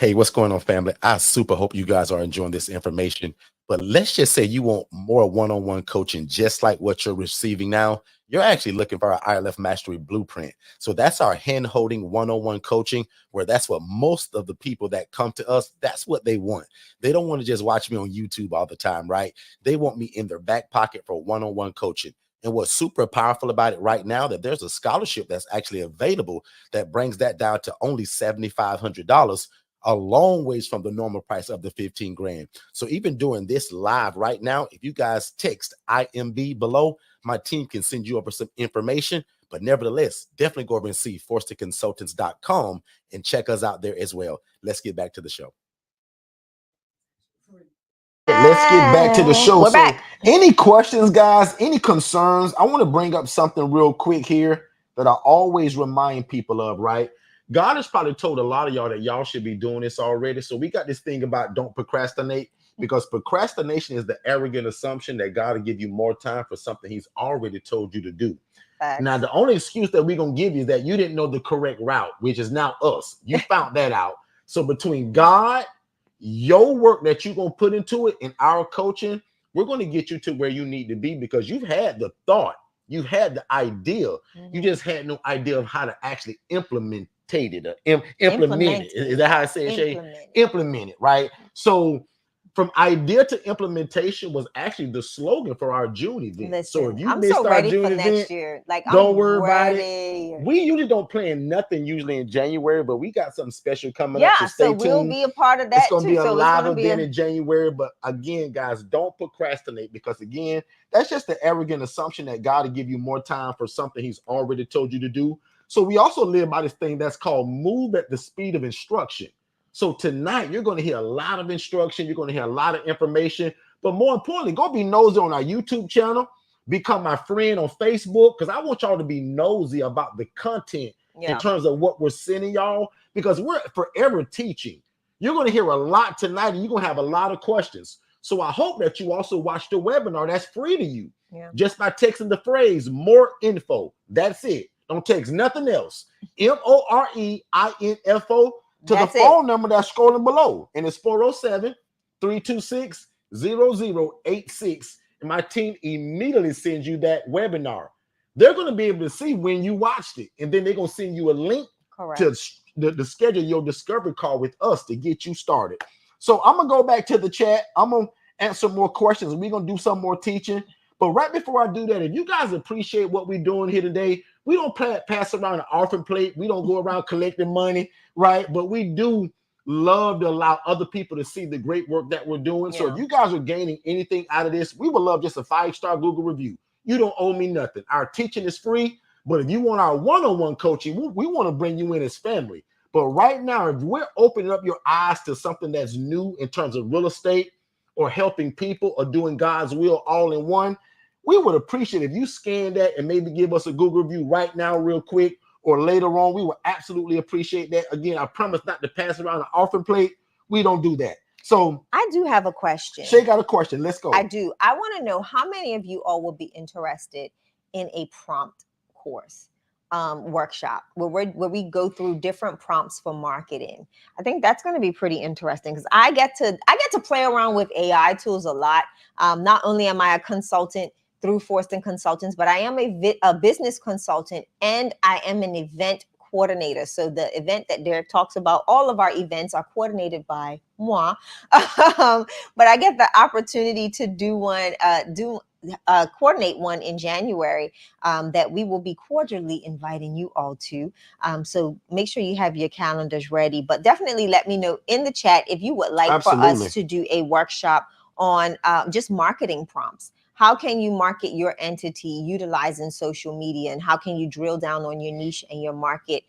Hey, what's going on, family? I super hope you guys are enjoying this information. But let's just say you want more one-on-one coaching, just like what you're receiving now. You're actually looking for our ILF Mastery Blueprint. So that's our hand-holding one-on-one coaching, where that's what most of the people that come to us, that's what they want. They don't want to just watch me on YouTube all the time, right? They want me in their back pocket for one-on-one coaching. And what's super powerful about it right now, that there's a scholarship that's actually available that brings that down to only $7,500, a long ways from the normal price of the 15 grand. So even doing this live right now, if you guys text IMB below, my team can send you over some information. But nevertheless, definitely go over and see forsterconsultants.com and check us out there as well. Let's get back to the show. Let's get back to the show. We're back. Any questions, guys? Any concerns? I want to bring up something real quick here that I always remind people of, right? God has probably told a lot of y'all that y'all should be doing this already. So we got this thing about don't procrastinate, because procrastination is the arrogant assumption that God will give you more time for something he's already told you to do. Facts. Now, the only excuse that we're going to give you is that you didn't know the correct route, which is now us. You found that out. So between God, your work that you're going to put into it, and our coaching, we're going to get you to where you need to be, because you've had the thought, you've had the idea, you just had no idea of how to actually implement it. Is that how I say it, Shay? Implement it, right? So from idea to implementation was actually the slogan for our June event. Listen, so if you I'm missed so our ready June for event, next year. Like, don't I'm worry about ready. it. We usually don't plan nothing usually in January, but we got something special coming up. Yeah, So stay so we'll tuned. be a part of that It's going to too. be a So live it's going to be event in January. But again, guys, don't procrastinate, because again, that's just the arrogant assumption that God will give you more time for something he's already told you to do. So we also live by this thing that's called move at the speed of instruction. So tonight, you're going to hear a lot of instruction. You're going to hear a lot of information. But more importantly, go be nosy on our YouTube channel. Become my friend on Facebook, because I want y'all to be nosy about the content in terms of what we're sending y'all, because we're forever teaching. You're going to hear a lot tonight, and you're going to have a lot of questions. So I hope that you also watch the webinar that's free to you, just by texting the phrase more info. That's it. Don't text nothing else. MOREINFO to the phone number that's scrolling below. And it's 407-326-0086. And my team immediately sends you that webinar. They're going to be able to see when you watched it. And then they're going to send you a link to schedule your discovery call with us to get you started. So I'm going to go back to the chat. I'm going to answer more questions. We're going to do some more teaching. But right before I do that, if you guys appreciate what we're doing here today, we don't pass around an offering plate. We don't go around collecting money, right? But we do love to allow other people to see the great work that we're doing. So if you guys are gaining anything out of this, we would love just a 5-star Google review. You don't owe me nothing. Our teaching is free. But if you want our one-on-one coaching, we want to bring you in as family. But right now, if we're opening up your eyes to something that's new in terms of real estate or helping people or doing God's will all in one, we would appreciate if you scan that and maybe give us a Google review right now real quick, or later on. We will absolutely appreciate that. Again, I promise not to pass around an offering plate. We don't do that. So I do have a question. Shay got a question. Let's go. I do. I want to know how many of you all will be interested in a prompt course workshop where we go through different prompts for marketing. I think that's going to be pretty interesting, because I get to play around with AI tools a lot. Not only am I a consultant through Forston Consultants, but I am a business consultant, and I am an event coordinator. So the event that Derek talks about, all of our events are coordinated by moi. But I get the opportunity to do one, coordinate one in January that we will be cordially inviting you all to. So make sure you have your calendars ready, but definitely let me know in the chat if you would like for us to do a workshop on just marketing prompts. How can you market your entity utilizing social media, and how can you drill down on your niche and your market,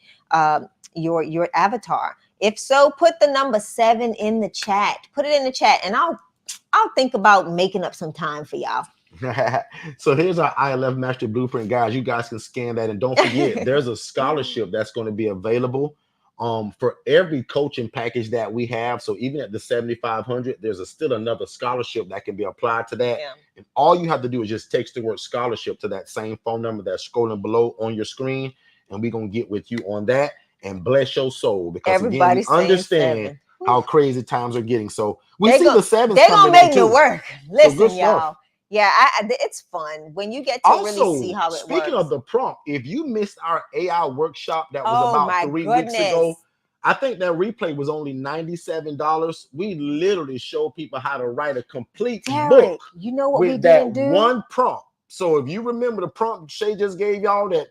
your avatar? If so, put the number 7 in the chat. Put it in the chat, and I'll think about making up some time for y'all. So here's our ILF Mastery Blueprint, guys. You guys can scan that, and don't forget, there's a scholarship that's going to be available for every coaching package that we have. So even at the 7,500, there's still another scholarship that can be applied to that. And all you have to do is just text the word scholarship to that same phone number that's scrolling below on your screen, and we're gonna get with you on that and bless your soul, because everybody's again, we understand how crazy times are getting. So we They see go, the sevens they coming gonna in make me too. work. So good Listen, stuff. y'all. Yeah, it's fun when you get to really see Also, how it speaking works. of the prompt, if you missed our AI workshop that was Oh about my 3 weeks goodness. ago, I think that replay was only $97. We literally show people how to write a complete Derek, book you know what we with that didn't do? one prompt. So if you remember the prompt Shay just gave y'all that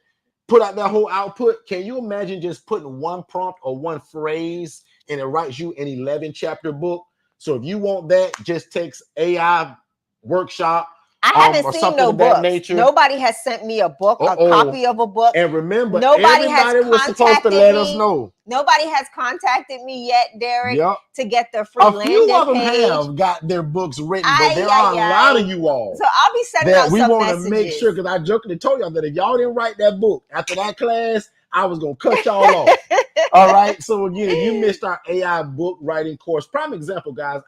put out that whole output, can you imagine just putting one prompt or one phrase and it writes you an 11 chapter book? So if you want that, just takes AI workshop I haven't or seen something no of that books. nature. Nobody has sent me a book, a copy of a book. And remember, Nobody has everybody was supposed to contacted let me. us know. Nobody has contacted me yet, Derek, Yep. to get the free A few landing of them page. have got their books written, but there are a lot of you all So I'll be sending that out we some want to messages. make sure, because I jokingly told y'all that if y'all didn't write that book after that class, I was going to cut y'all off. All right. So again, if you missed our AI book writing course, prime example, guys,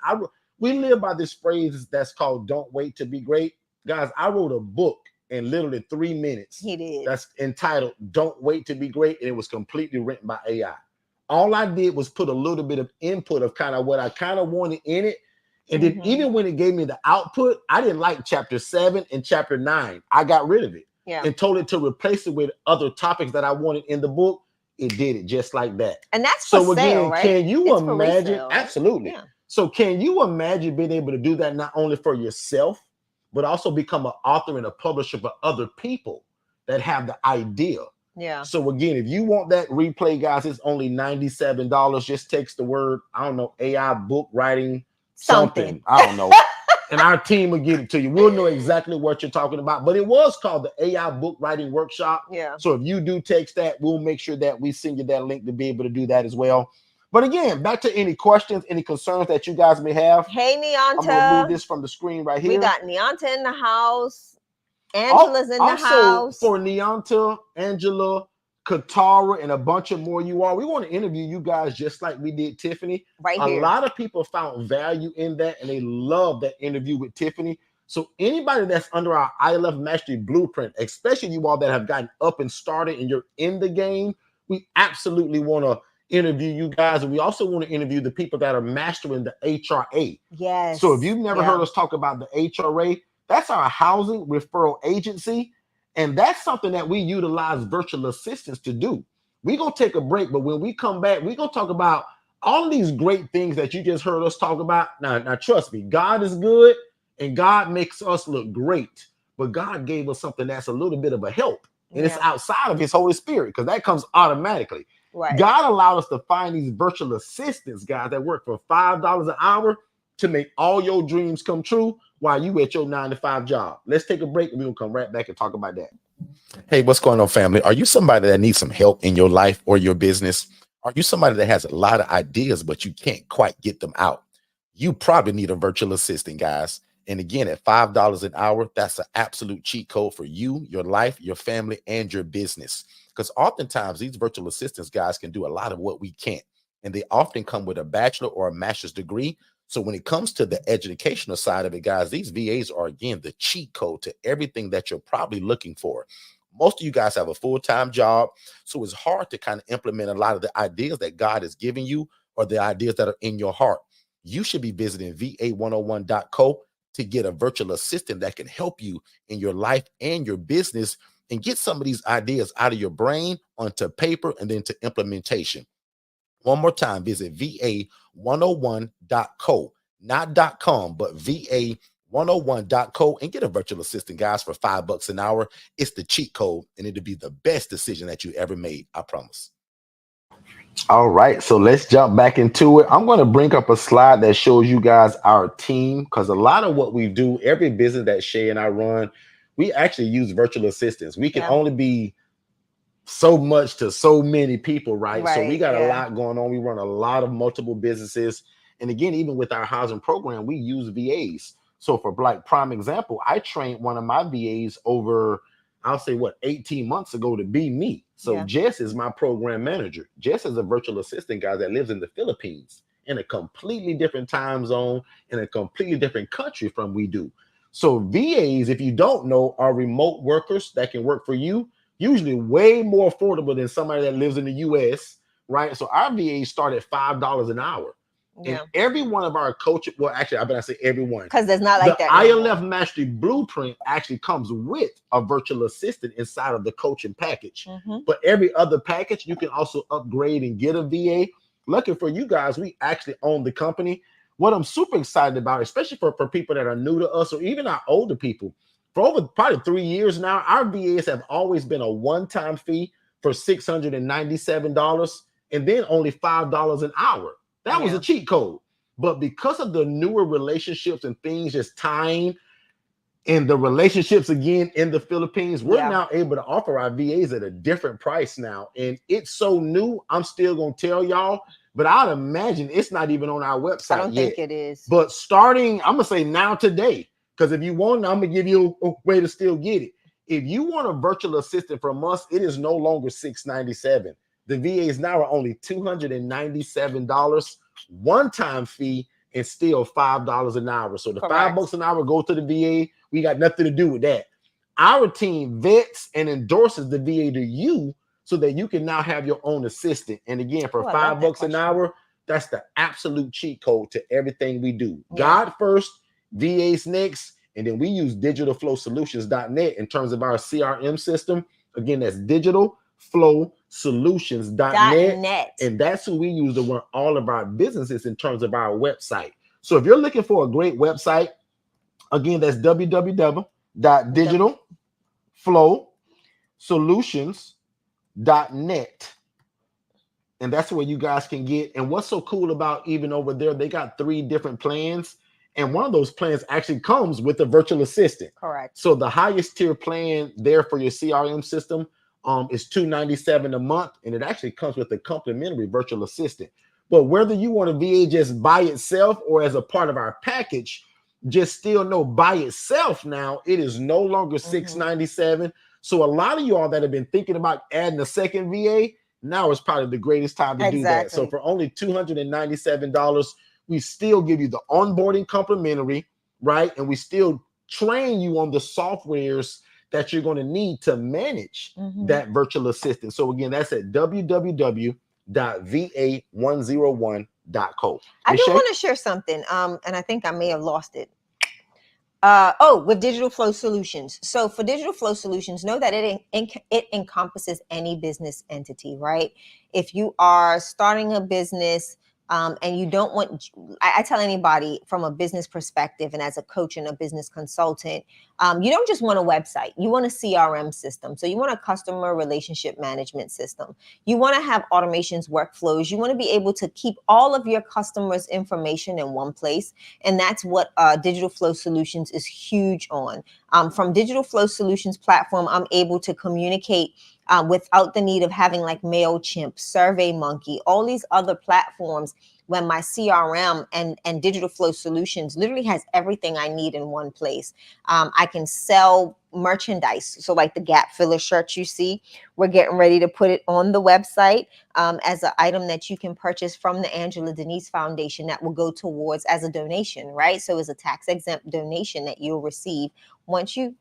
we live by this phrase that's called "Don't wait to be great." Guys, I wrote a book in literally 3 minutes. He did. That's entitled "Don't Wait to Be Great," and it was completely written by AI. All I did was put a little bit of input of kind of what I kind of wanted in it. And then even when it gave me the output, I didn't like chapter 7 and chapter 9. I got rid of it and told it to replace it with other topics that I wanted in the book. It did it just like that. And that's so for again, sale, right? Can you it's imagine? Resale, right? Absolutely. Yeah. So can you imagine being able to do that not only for yourself, but also become an author and a publisher for other people that have the idea? Yeah. So again, if you want that replay, guys, it's only $97. Just takes the word, I don't know, AI book writing something. I don't know. And our team will get it to you. We'll know exactly what you're talking about. But it was called the AI book writing workshop. Yeah. So if you do text that, we'll make sure that we send you that link to be able to do that as well. But again, back to any questions, any concerns that you guys may have. Hey, Neonta. I'm going to move this from the screen right here. We got Neonta in the house. Angela's in the house. Also, for Neonta, Angela, Katara, and a bunch of more you all, we want to interview you guys just like we did Tiffany. Right here. A here. lot of people found value in that, and they love that interview with Tiffany. So anybody that's under our ILF Mastery Blueprint, especially you all that have gotten up and started and you're in the game, we absolutely want to interview you guys. And we also want to interview the people that are mastering the HRA. Yes. So if you've never heard us talk about the HRA, that's our housing referral agency. And that's something that we utilize virtual assistants to do. We're going to take a break, but when we come back, we're going to talk about all of these great things that you just heard us talk about. Now, trust me, God is good and God makes us look great. But God gave us something that's a little bit of a help. And it's outside of his Holy Spirit, because that comes automatically. Right. God allowed us to find these virtual assistants, guys, that work for $5 an hour to make all your dreams come true while you at your 9-to-5 job. Let's take a break and we'll come right back and talk about that. Hey, what's going on, family? Are you somebody that needs some help in your life or your business? Are you somebody that has a lot of ideas, but you can't quite get them out? You probably need a virtual assistant, guys. And again, at $5 an hour, that's an absolute cheat code for you, your life, your family, and your business. Because oftentimes these virtual assistants, guys, can do a lot of what we can't. And they often come with a bachelor or a master's degree. So when it comes to the educational side of it, guys, these VAs are, again, the cheat code to everything that you're probably looking for. Most of you guys have a full-time job, so it's hard to kind of implement a lot of the ideas that God has given you or the ideas that are in your heart. You should be visiting va101.co to get a virtual assistant that can help you in your life and your business and get some of these ideas out of your brain onto paper and then to implementation. One more time, visit va101.co, not .com, but va101.co, and get a virtual assistant, guys, for $5 an hour. It's the cheat code, and it'll be the best decision that you ever made. I promise. All right, so let's jump back into it. I'm going to bring up a slide that shows you guys our team, because a lot of what we do, every business that Shay and I run, we actually use virtual assistants. We can only be so much to so many people, right? So we got a lot going on. We run a lot of multiple businesses. And again, even with our housing program, we use VAs. So for like prime example, I trained one of my VAs over, I'll say 18 months ago to be me. So Jess is my program manager. Jess is a virtual assistant, guy, that lives in the Philippines in a completely different time zone, in a completely different country from we do. So VAs, if you don't know, are remote workers that can work for you, usually way more affordable than somebody that lives in the US, right? So our VAs start at $5 an hour. And every one of our coaches, well, actually, I better say everyone, because there's not like the that. ILF Mastery Blueprint actually comes with a virtual assistant inside of the coaching package. But every other package, you can also upgrade and get a VA. Lucky for you guys, we actually own the company. What I'm super excited about, especially for people that are new to us or even our older people, for over probably 3 years now, our VAs have always been a one-time fee for $697 and then only $5 an hour. That was a cheat code. But because of the newer relationships and things just tying in the relationships again in the Philippines, we're now able to offer our VAs at a different price now. And it's so new, I'm still going to tell y'all, but I'd imagine it's not even on our website yet. I don't think it is. But starting, I'm going to say now today, because if you want, I'm going to give you a way to still get it. If you want a virtual assistant from us, it is no longer $697. The VAs now are only $297, one-time fee, and still $5 an hour. So the $5 an hour go to the VA. We got nothing to do with that. Our team vets and endorses the VA to you so that you can now have your own assistant. And again, for $5 an hour, that's the absolute cheat code to everything we do. God first, VAs next, and then we use digitalflowsolutions.net in terms of our CRM system. Again, that's digitalflowsolutions.net. And that's who we use to run all of our businesses in terms of our website. So if you're looking for a great website, again, that's www.digitalflowsolutions.net. And that's where you guys can get. And what's so cool about even over there, they got 3 different plans. And one of those plans actually comes with a virtual assistant. Correct. So the highest tier plan there for your CRM system is $297 a month. And it actually comes with a complimentary virtual assistant. But whether you want a VA just by itself or as a part of our package, just still know by itself now, it is no longer $697. So a lot of y'all that have been thinking about adding a second VA, now is probably the greatest time to do that. So for only $297, we still give you the onboarding complimentary, right? And we still train you on the softwares that you're going to need to manage that virtual assistant. So again, that's at www.va101.co. I do want to share something, and I think I may have lost it. With Digital Flow Solutions. So for Digital Flow Solutions, know that it encompasses any business entity, right? If you are starting a business, and you don't want, I tell anybody from a business perspective and as a coach and a business consultant, you don't just want a website, you want a CRM system. So you want a customer relationship management system. You want to have automations, workflows. You want to be able to keep all of your customers' information in one place. And that's what Digital Flow Solutions is huge on. From Digital Flow Solutions platform, I'm able to communicate without the need of having like MailChimp, SurveyMonkey, all these other platforms, when my CRM and Digital Flow Solutions literally has everything I need in one place. I can sell merchandise. So like the gap filler shirt you see, we're getting ready to put it on the website as an item that you can purchase from the Angela Denise Foundation that will go towards as a donation, right? So it's a tax exempt donation that you'll receive once you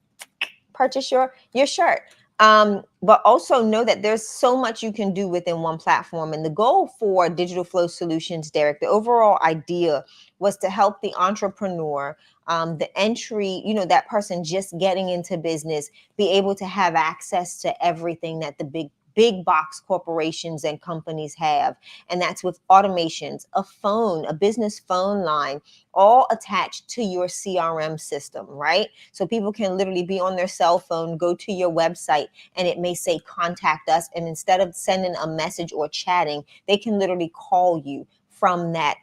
purchase your shirt. But also know that there's so much you can do within one platform. And the goal for Digital Flow Solutions, Derek, the overall idea was to help the entrepreneur, the entry, that person just getting into business, be able to have access to everything that the big box corporations and companies have. And that's with automations, a phone, a business phone line, all attached to your CRM system, right? So people can literally be on their cell phone, go to your website, and it may say contact us. And instead of sending a message or chatting, they can literally call you from that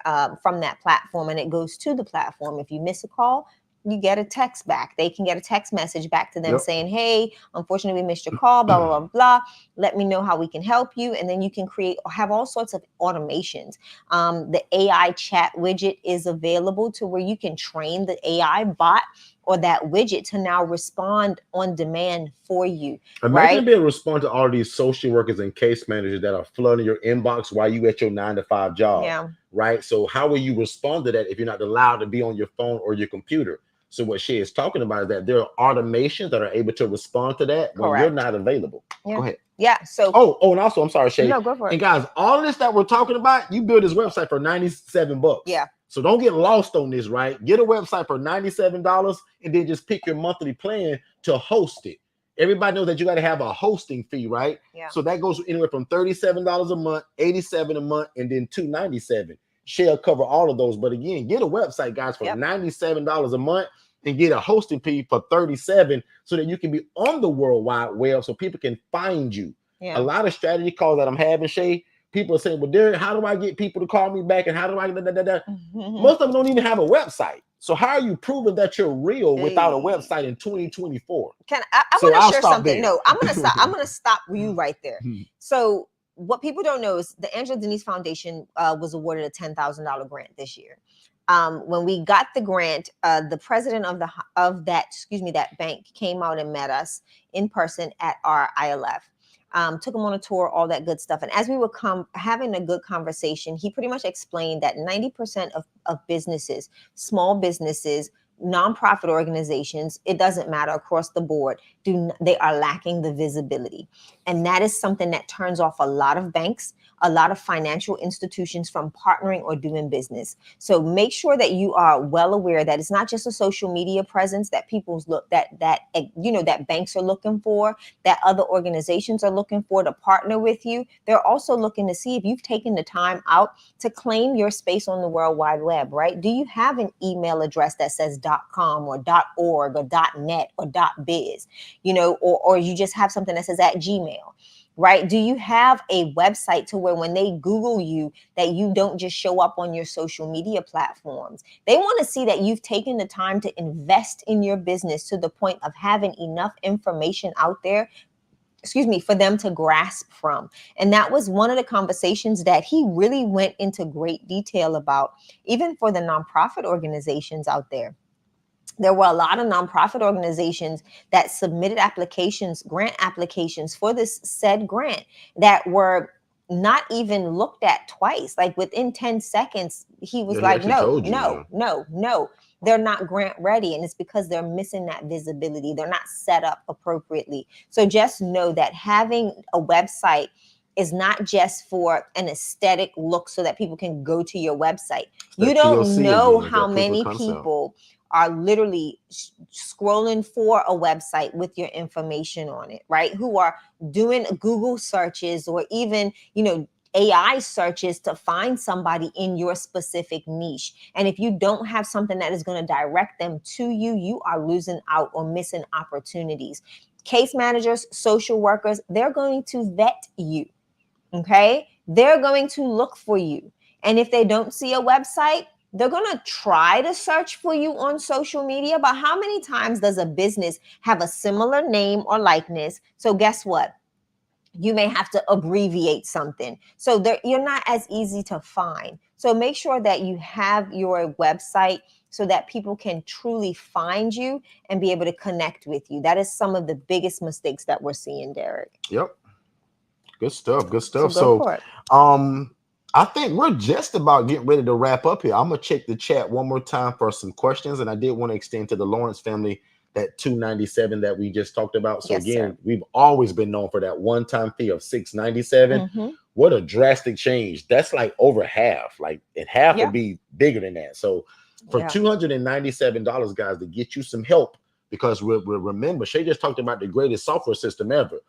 platform, and it goes to the platform. If you miss a call, you get a text back. They can get a text message back to them saying, hey, unfortunately, we missed your call, blah, blah, blah, blah. Let me know how we can help you. And then you can have all sorts of automations. The AI chat widget is available to where you can train the AI bot or that widget to now respond on demand for you. Imagine being able to respond to all these social workers and case managers that are flooding your inbox while you at your 9-to-5 job. Right? So how will you respond to that if you're not allowed to be on your phone or your computer? So what she is talking about is that there are automations that are able to respond to that when you're Correct. not available. Yeah. Go ahead. Yeah. So Oh, and also, I'm sorry, Shay. no, go for it. And guys, all this that we're talking about, you build this website for $97. Yeah. So don't get lost on this, right? Get a website for $97 and then just pick your monthly plan to host it. Everybody knows that you got to have a hosting fee, right? Yeah. So that goes anywhere from $37 a month, $87 a month, and then $297. She'll cover all of those. But again, get a website, guys, for $97 a month and get a hosting fee for $37 so that you can be on the World Wide Web so people can find you. Yeah. A lot of strategy calls that I'm having, Shay, people are saying, well, Derek, how do I get people to call me back? And how do I Most of them don't even have a website. So how are you proving that you're real without a website in 2024? I want to share something. There. No, I'm gonna stop you right there. So what people don't know is the Angela Denise Foundation was awarded a $10,000 grant this year. When we got the grant, the president of that bank came out and met us in person at our ILF. Took him on a tour, all that good stuff. And as we were having a good conversation, he pretty much explained that 90% of businesses, small businesses, nonprofit organizations, it doesn't matter, across the board, they are lacking the visibility. And that is something that turns off a lot of banks, a lot of financial institutions from partnering or doing business. So make sure that you are well aware that it's not just a social media presence that that banks are looking for, that other organizations are looking for to partner with you. They're also looking to see if you've taken the time out to claim your space on the World Wide Web, right? Do you have an email address that says .com or .org or .net or .biz, or you just have something that says @Gmail? Right? Do you have a website to where when they Google you, that you don't just show up on your social media platforms? They want to see that you've taken the time to invest in your business to the point of having enough information out there, for them to grasp from. And that was one of the conversations that he really went into great detail about, even for the nonprofit organizations out there. There were a lot of nonprofit organizations that submitted grant applications for this said grant that were not even looked at twice. Like within 10 seconds, he was like, no, they're not grant ready. And it's because they're missing that visibility. They're not set up appropriately. So just know that having a website is not just for an aesthetic look so that people can go to your website. You don't know how many people are literally scrolling for a website with your information on it, right? Who are doing Google searches or even, AI searches to find somebody in your specific niche. And if you don't have something that is going to direct them to you, you are losing out or missing opportunities. Case managers, social workers, they're going to vet you. Okay? They're going to look for you. And if they don't see a website, they're going to try to search for you on social media. But how many times does a business have a similar name or likeness? So guess what? You may have to abbreviate something. So you're not as easy to find. So make sure that you have your website so that people can truly find you and be able to connect with you. That is some of the biggest mistakes that we're seeing, Derek. Yep. Good stuff. So I think we're just about getting ready to wrap up here. I'm going to check the chat one more time for some questions. And I did want to extend to the Lawrence family that $297 that we just talked about. So we've always been known for that one-time fee of $697. What a drastic change. That's like over half. Like half would be bigger than that. So for $297, guys, to get you some help, because remember, Shay just talked about the greatest software system ever.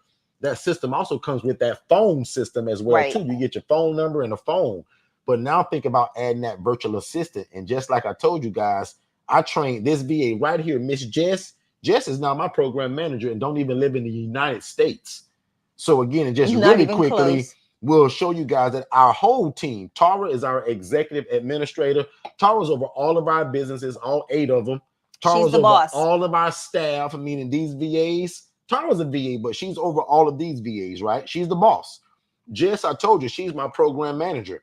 That system also comes with that phone system as well, too. You get your phone number and a phone. But now think about adding that virtual assistant. And just like I told you guys, I trained this VA right here, Miss Jess. Jess is now my program manager and don't even live in the United States. So again, and just really quickly, we'll show you guys that our whole team, Tara is our executive administrator. Tara's over all of our businesses, all 8 of them. Tara's over boss. All of our staff, meaning these VAs. Tara's a VA, but she's over all of these VAs, right? She's the boss. Jess, I told you, she's my program manager.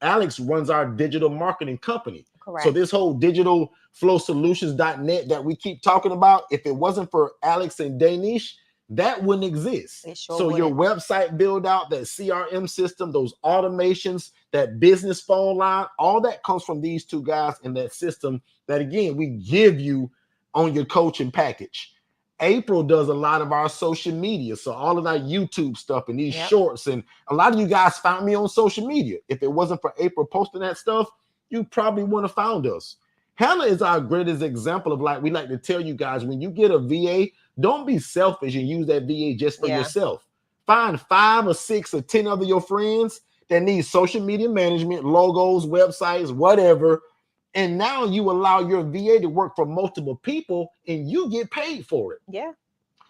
Alex runs our digital marketing company. Correct. So this whole digital flow solutions.net that we keep talking about, if it wasn't for Alex and Danish, that wouldn't exist. So your website build out, that CRM system, those automations, that business phone line, all that comes from these 2 guys in that system that, again, we give you on your coaching package. April does a lot of our social media. So all of our YouTube stuff and these shorts, and a lot of you guys found me on social media. If it wasn't for April posting that stuff, you probably wouldn't have found us. Hannah is our greatest example of, like, we like to tell you guys, when you get a VA, don't be selfish and use that VA just for yourself. Find 5 or 6 or 10 other your friends that need social media management, logos, websites, whatever. And now you allow your VA to work for multiple people and you get paid for it. Yeah.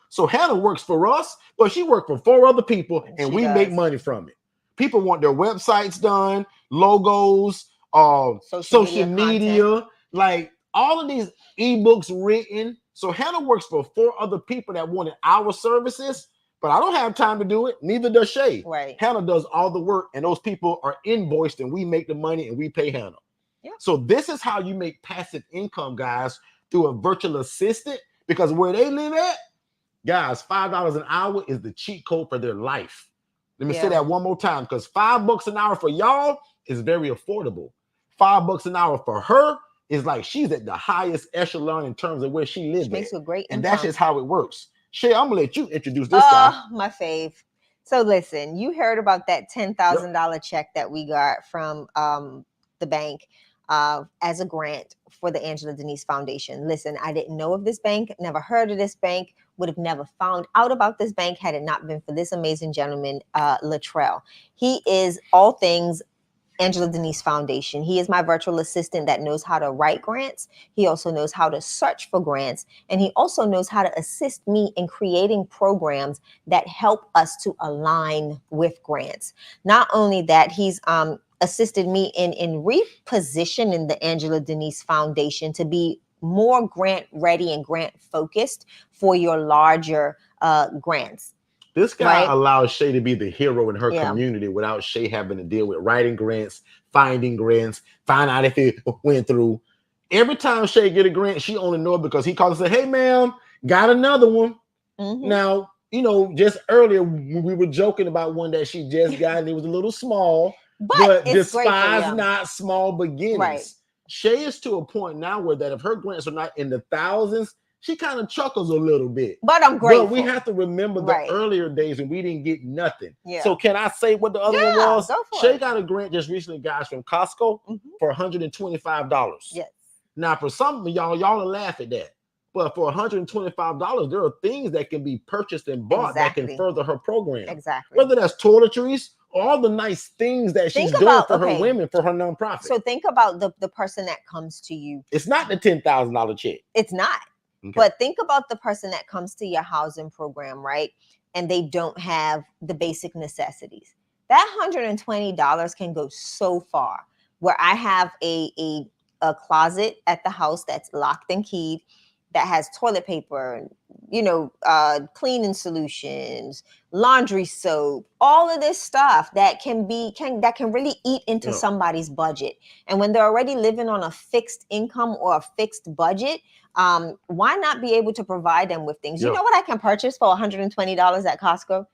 So Hannah works for us, but she worked for 4 other people and we make money from it. People want their websites done, logos, social media, like all of these ebooks written. So Hannah works for 4 other people that wanted our services, but I don't have time to do it. Neither does Shay. Right. Hannah does all the work, and those people are invoiced, and we make the money and we pay Hannah. Yeah. So this is how you make passive income, guys, through a virtual assistant, because where they live at, guys, $5 an hour is the cheat code for their life. Let me say that one more time, because $5 an hour for y'all is very affordable. $5 an hour for her is like she's at the highest echelon in terms of where she lives. Makes a great income. And that's just how it works. Shay, I'm gonna let you introduce this guy. My fave. So listen, you heard about that $10,000 check that we got from the bank as a grant for the Angela Denise Foundation. Listen, I didn't know of this bank, never heard of this bank, would have never found out about this bank had it not been for this amazing gentleman, Latrell. He is all things Angela Denise Foundation. He is my virtual assistant that knows how to write grants. He also knows how to search for grants. And he also knows how to assist me in creating programs that help us to align with grants. Not only that, he's assisted me in repositioning the Angela Denise Foundation to be more grant ready and grant focused for your larger grants. This guy allows Shay to be the hero in her community without Shay having to deal with writing grants, finding grants, find out if it went through. Every time Shay get a grant, she only know it because he calls and say, "Hey, ma'am, got another one." Now, you know, just earlier we were joking about one that she just got and it was a little small, but despise not small beginnings. Shay is to a point now where that if her grants are not in the thousands, she kind of chuckles a little bit. But I'm grateful. But we have to remember the earlier days when we didn't get nothing. Yeah. So can I say what the other one was? Go for Shay got a grant just recently, guys, from Costco for $125. Yes. Now, for some of y'all will laugh at that. But for $125, there are things that can be purchased and bought that can further her program. Exactly. Whether that's toiletries or all the nice things that she's doing for her women, for her nonprofit. So think about the person that comes to you. It's not the $10,000 check. It's not. Okay. But think about the person that comes to your housing program, right? And they don't have the basic necessities. That $120 can go so far. Where I have a closet at the house that's locked and keyed, that has toilet paper, you know, cleaning solutions, laundry soap, all of this stuff that can really eat into somebody's budget. And when they're already living on a fixed income or a fixed budget, why not be able to provide them with things? You know what I can purchase for $120 at Costco?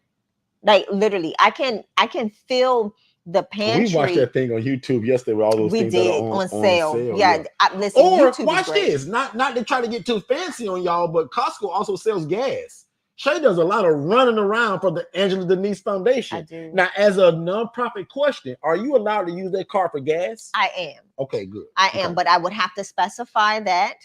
Like literally, I can fill the pantry. We watched that thing on YouTube yesterday with all those things that are on sale. Yeah. Listen, or YouTube watch this. Not to try to get too fancy on y'all, but Costco also sells gas. Shay does a lot of running around for the Angela Denise Foundation. I do. Now, as a nonprofit question, are you allowed to use that car for gas? I am. Okay, good. I am, but I would have to specify that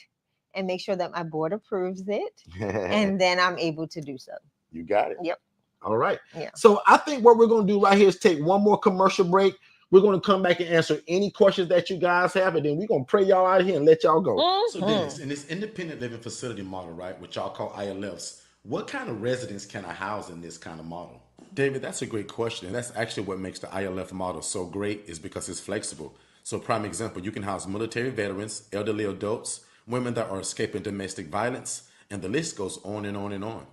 and make sure that my board approves it, and then I'm able to do so. You got it. Yep. All right. Yeah. So I think what we're going to do right here is take one more commercial break. We're going to come back and answer any questions that you guys have, and then we're going to pray y'all out of here and let y'all go. So Dennis, in this independent living facility model, right, which y'all call ILFs, what kind of residents can I house in this kind of model? David, that's a great question. And that's actually what makes the ILF model so great, is because it's flexible. So prime example, you can house military veterans, elderly adults, women that are escaping domestic violence, and the list goes on and on and on.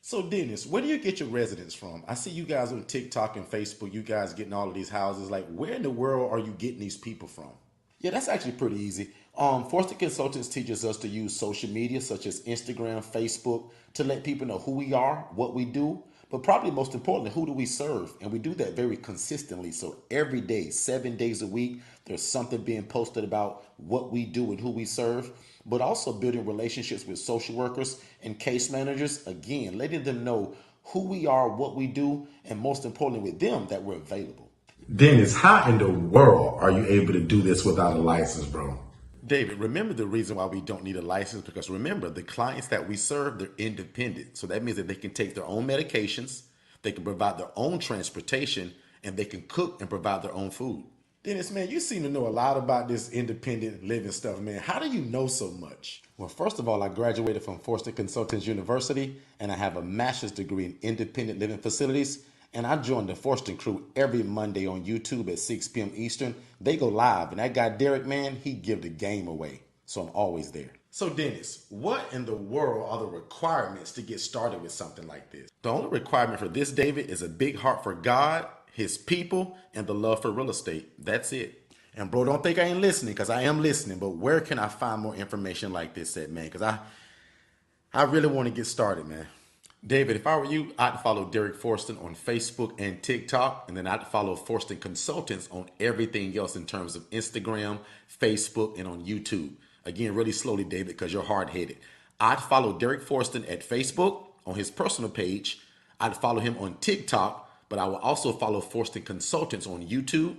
So Dennis, where do you get your residents from? I see you guys on TikTok and Facebook, you guys getting all of these houses. Like, where in the world are you getting these people from? Yeah, that's actually pretty easy. Forster Consultants teaches us to use social media such as Instagram, Facebook to let people know who we are, what we do. But probably most importantly, who do we serve? And we do that very consistently. So every day, 7 days a week, there's something being posted about what we do and who we serve, but also building relationships with social workers and case managers. Again, letting them know who we are, what we do, and most importantly with them, that we're available. Dennis, how in the world are you able to do this without a license, bro? David, remember the reason why we don't need a license? Because remember, the clients that we serve, they're independent. So that means that they can take their own medications, they can provide their own transportation, and they can cook and provide their own food. Dennis, man, you seem to know a lot about this independent living stuff, man. How do you know so much? Well, first of all, I graduated from Forston Consultants University, and I have a master's degree in independent living facilities. And I joined the Forston crew every Monday on YouTube at 6 p.m. Eastern. They go live, and that guy Derek, man, he give the game away. So I'm always there. So, Dennis, what in the world are the requirements to get started with something like this? The only requirement for this, David, is a big heart for God, his people, and the love for real estate. That's it. And bro, don't think I ain't listening, because I am listening. But where can I find more information like this at, man? Because I really want to get started, man. David, if I were you, I'd follow Derek Forston on Facebook and TikTok, and then I'd follow Forston Consultants on everything else in terms of Instagram, Facebook, and on YouTube. Again, really slowly, David, because you're hard-headed. I'd follow Derek Forston at Facebook on his personal page. I'd follow him on TikTok, but I will also follow Forston Consultants on YouTube,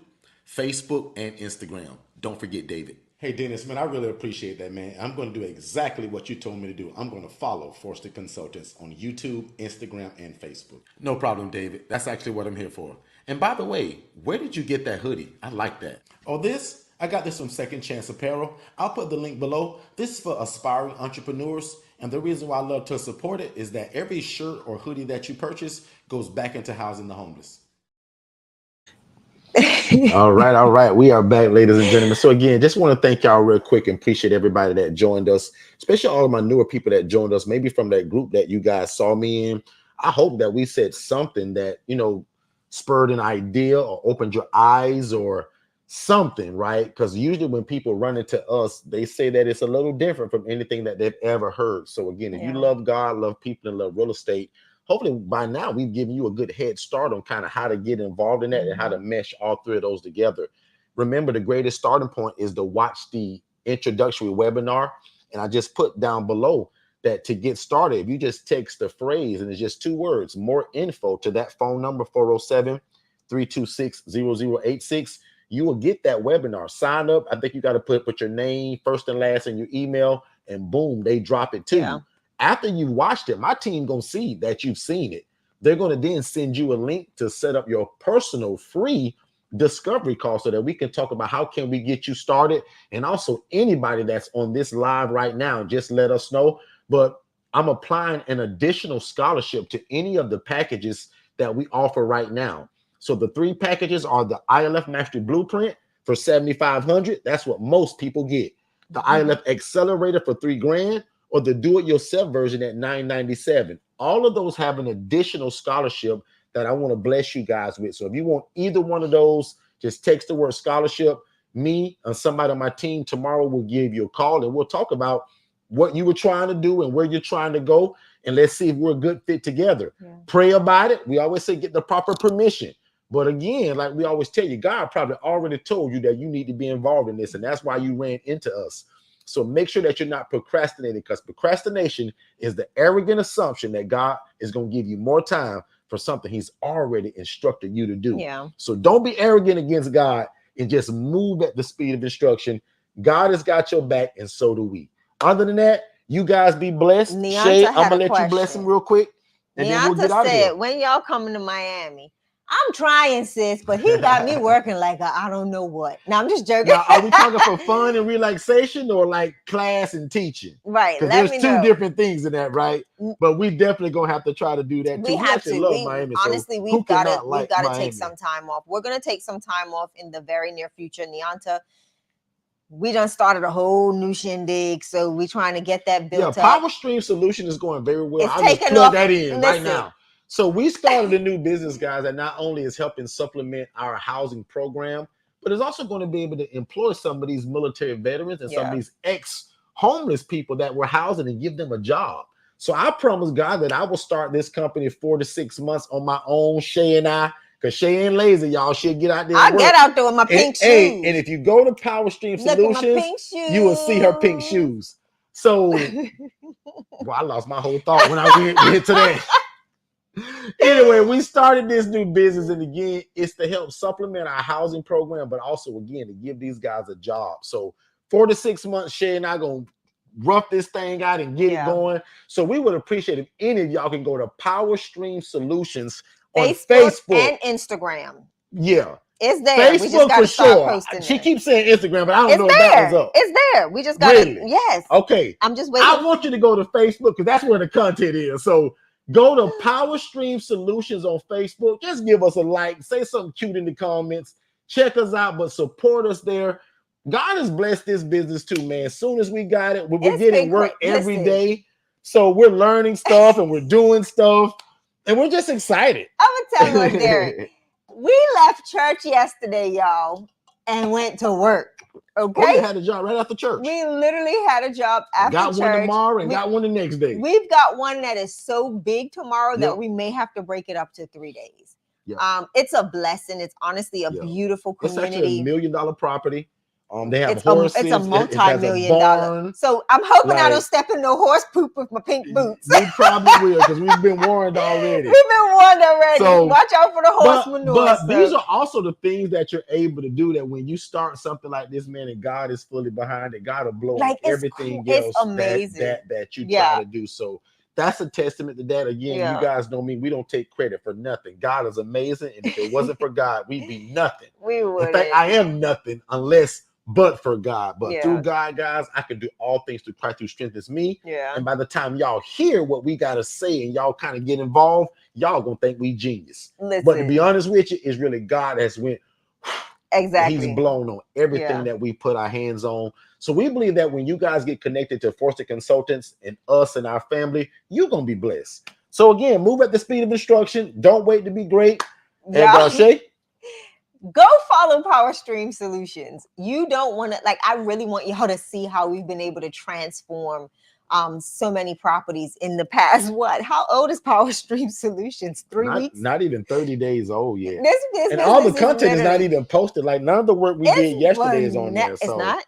Facebook, and Instagram. Don't forget, David. Hey, Dennis, man, I really appreciate that, man. I'm going to do exactly what you told me to do. I'm going to follow Forston Consultants on YouTube, Instagram, and Facebook. No problem, David. That's actually what I'm here for. And by the way, where did you get that hoodie? I like that. Oh, this? I got this from Second Chance Apparel. I'll put the link below. This is for aspiring entrepreneurs. And the reason why I love to support it is that every shirt or hoodie that you purchase goes back into housing the homeless. All right. We are back, ladies and gentlemen. So again, just want to thank y'all real quick and appreciate everybody that joined us, especially all of my newer people that joined us, maybe from that group that you guys saw me in. I hope that we said something that, spurred an idea or opened your eyes or something, right? Because usually when people run into us, they say that it's a little different from anything that they've ever heard. So again, if you love God, love people, and love real estate, hopefully by now we've given you a good head start on kind of how to get involved in that and how to mesh all three of those together. Remember, the greatest starting point is to watch the introductory webinar. And I just put down below that to get started, if you just text the phrase, and it's just 2 words, more info, to that phone number, 407-326-0086, you will get that webinar. Sign up. I think you got to put your name, first and last, and your email, and boom, they drop it to you. After you watched it, my team gonna see that you've seen it. They're gonna then send you a link to set up your personal free discovery call so that we can talk about how can we get you started. And also anybody that's on this live right now, just let us know. But I'm applying an additional scholarship to any of the packages that we offer right now. So the 3 packages are the ILF Mastery Blueprint for $7,500. That's what most people get. The ILF Accelerator for $3,000. Or the do-it-yourself version at $997. All of those have an additional scholarship that I want to bless you guys with. So if you want either one of those, just text the word scholarship. Me and somebody on my team tomorrow will give you a call, and we'll talk about what you were trying to do and where you're trying to go. And let's see if we're a good fit together. Pray about it. We always say get the proper permission. But again, like we always tell you, God probably already told you that you need to be involved in this. And that's why you ran into us. So make sure that you're not procrastinating, because procrastination is the arrogant assumption that God is going to give you more time for something he's already instructed you to do. So don't be arrogant against God and just move at the speed of instruction. God has got your back, and so do we. Other than that, you guys be blessed. Shay, I'm going to let you bless him real quick. And then we'll get out of here. When y'all coming to Miami, I'm trying, sis, but he got me working like I don't know what. Now I'm just joking. Now, are we talking for fun and relaxation or like class and teaching? Right. Because there's 2 different things in that, right? But we definitely gonna have to try to do that too. We have to. Love Miami, honestly, we've got to take some time off. We're gonna take some time off in the very near future. Nianta, we done started a whole new shindig, so we're trying to get that built up. Power Stream Solution is going very well. It's I'll just taking plug off. that in right Listen. now. So we started a new business, guys, that not only is helping supplement our housing program, but is also going to be able to employ some of these military veterans and some of these ex-homeless people that we're housing and give them a job. So I promised God that I will start this company 4 to 6 months on my own, Shay and I, because Shay ain't lazy, y'all. She'll get out there and I'll work. get out there with my pink shoes. Hey, and if you go to Power Stream Look at my Solutions, pink shoes. you will see her pink shoes. So, well, I lost my whole thought when I went to that. Anyway, we started this new business, and again, it's to help supplement our housing program, but also, again, to give these guys a job. So 4 to 6 months, Shay and I going to rough this thing out and get it going. So we would appreciate if any of y'all can go to Power Stream Solutions on Facebook and Instagram. Yeah. It's there. Facebook we just for sure. Posting She there. keeps saying Instagram, but I don't know if that was up. It's there. We just got Really? Yes. Okay. I'm just waiting. I want you to go to Facebook because that's where the content is. So go to Power Stream Solutions on Facebook. Just give us a like. Say something cute in the comments. Check us out, but support us there. God has blessed this business too, man. As soon as we got it, we're getting work every day. So we're learning stuff and we're doing stuff. And we're just excited. I'm going to tell you, Derek. We left church yesterday, y'all, and went to work. Okay. Oh, you had a job right after church. We literally had a job after church. Got one tomorrow and got one the next day. We've got one that is so big tomorrow that we may have to break it up to 3 days. Yeah. It's a blessing. It's honestly a beautiful community. It's actually $1 million property. They have it's horses. It's a multi-million-dollar. So I'm hoping I don't step in no horse poop with my pink boots. We probably will because we've been warned already. So watch out for the horse manure. But these are also the things that you're able to do that when you start something like this, man, and God is fully behind it, God will blow up everything else that you try to do. So that's a testament to that. Again, you guys know me. We don't take credit for nothing. God is amazing. And if it wasn't for God, we'd be nothing. We would. In fact, I am nothing but for God. But through God, guys, I can do all things through Christ who strengthens me. Yeah. And by the time y'all hear what we got to say and y'all kind of get involved, y'all going to think we genius. Listen. But to be honest with you, it's really God that's went. Exactly. He's blown on everything that we put our hands on. So we believe that when you guys get connected to Forster Consultants and us and our family, you're going to be blessed. So again, move at the speed of instruction. Don't wait to be great. And Shay? Go follow Power Stream Solutions. You don't want to, I really want y'all to see how we've been able to transform so many properties in the past. How old is Power Stream Solutions? 3 weeks? Not even 30 days old yet. This business, and all the content is not even posted. Like none of the work we did yesterday is on there. It's so not.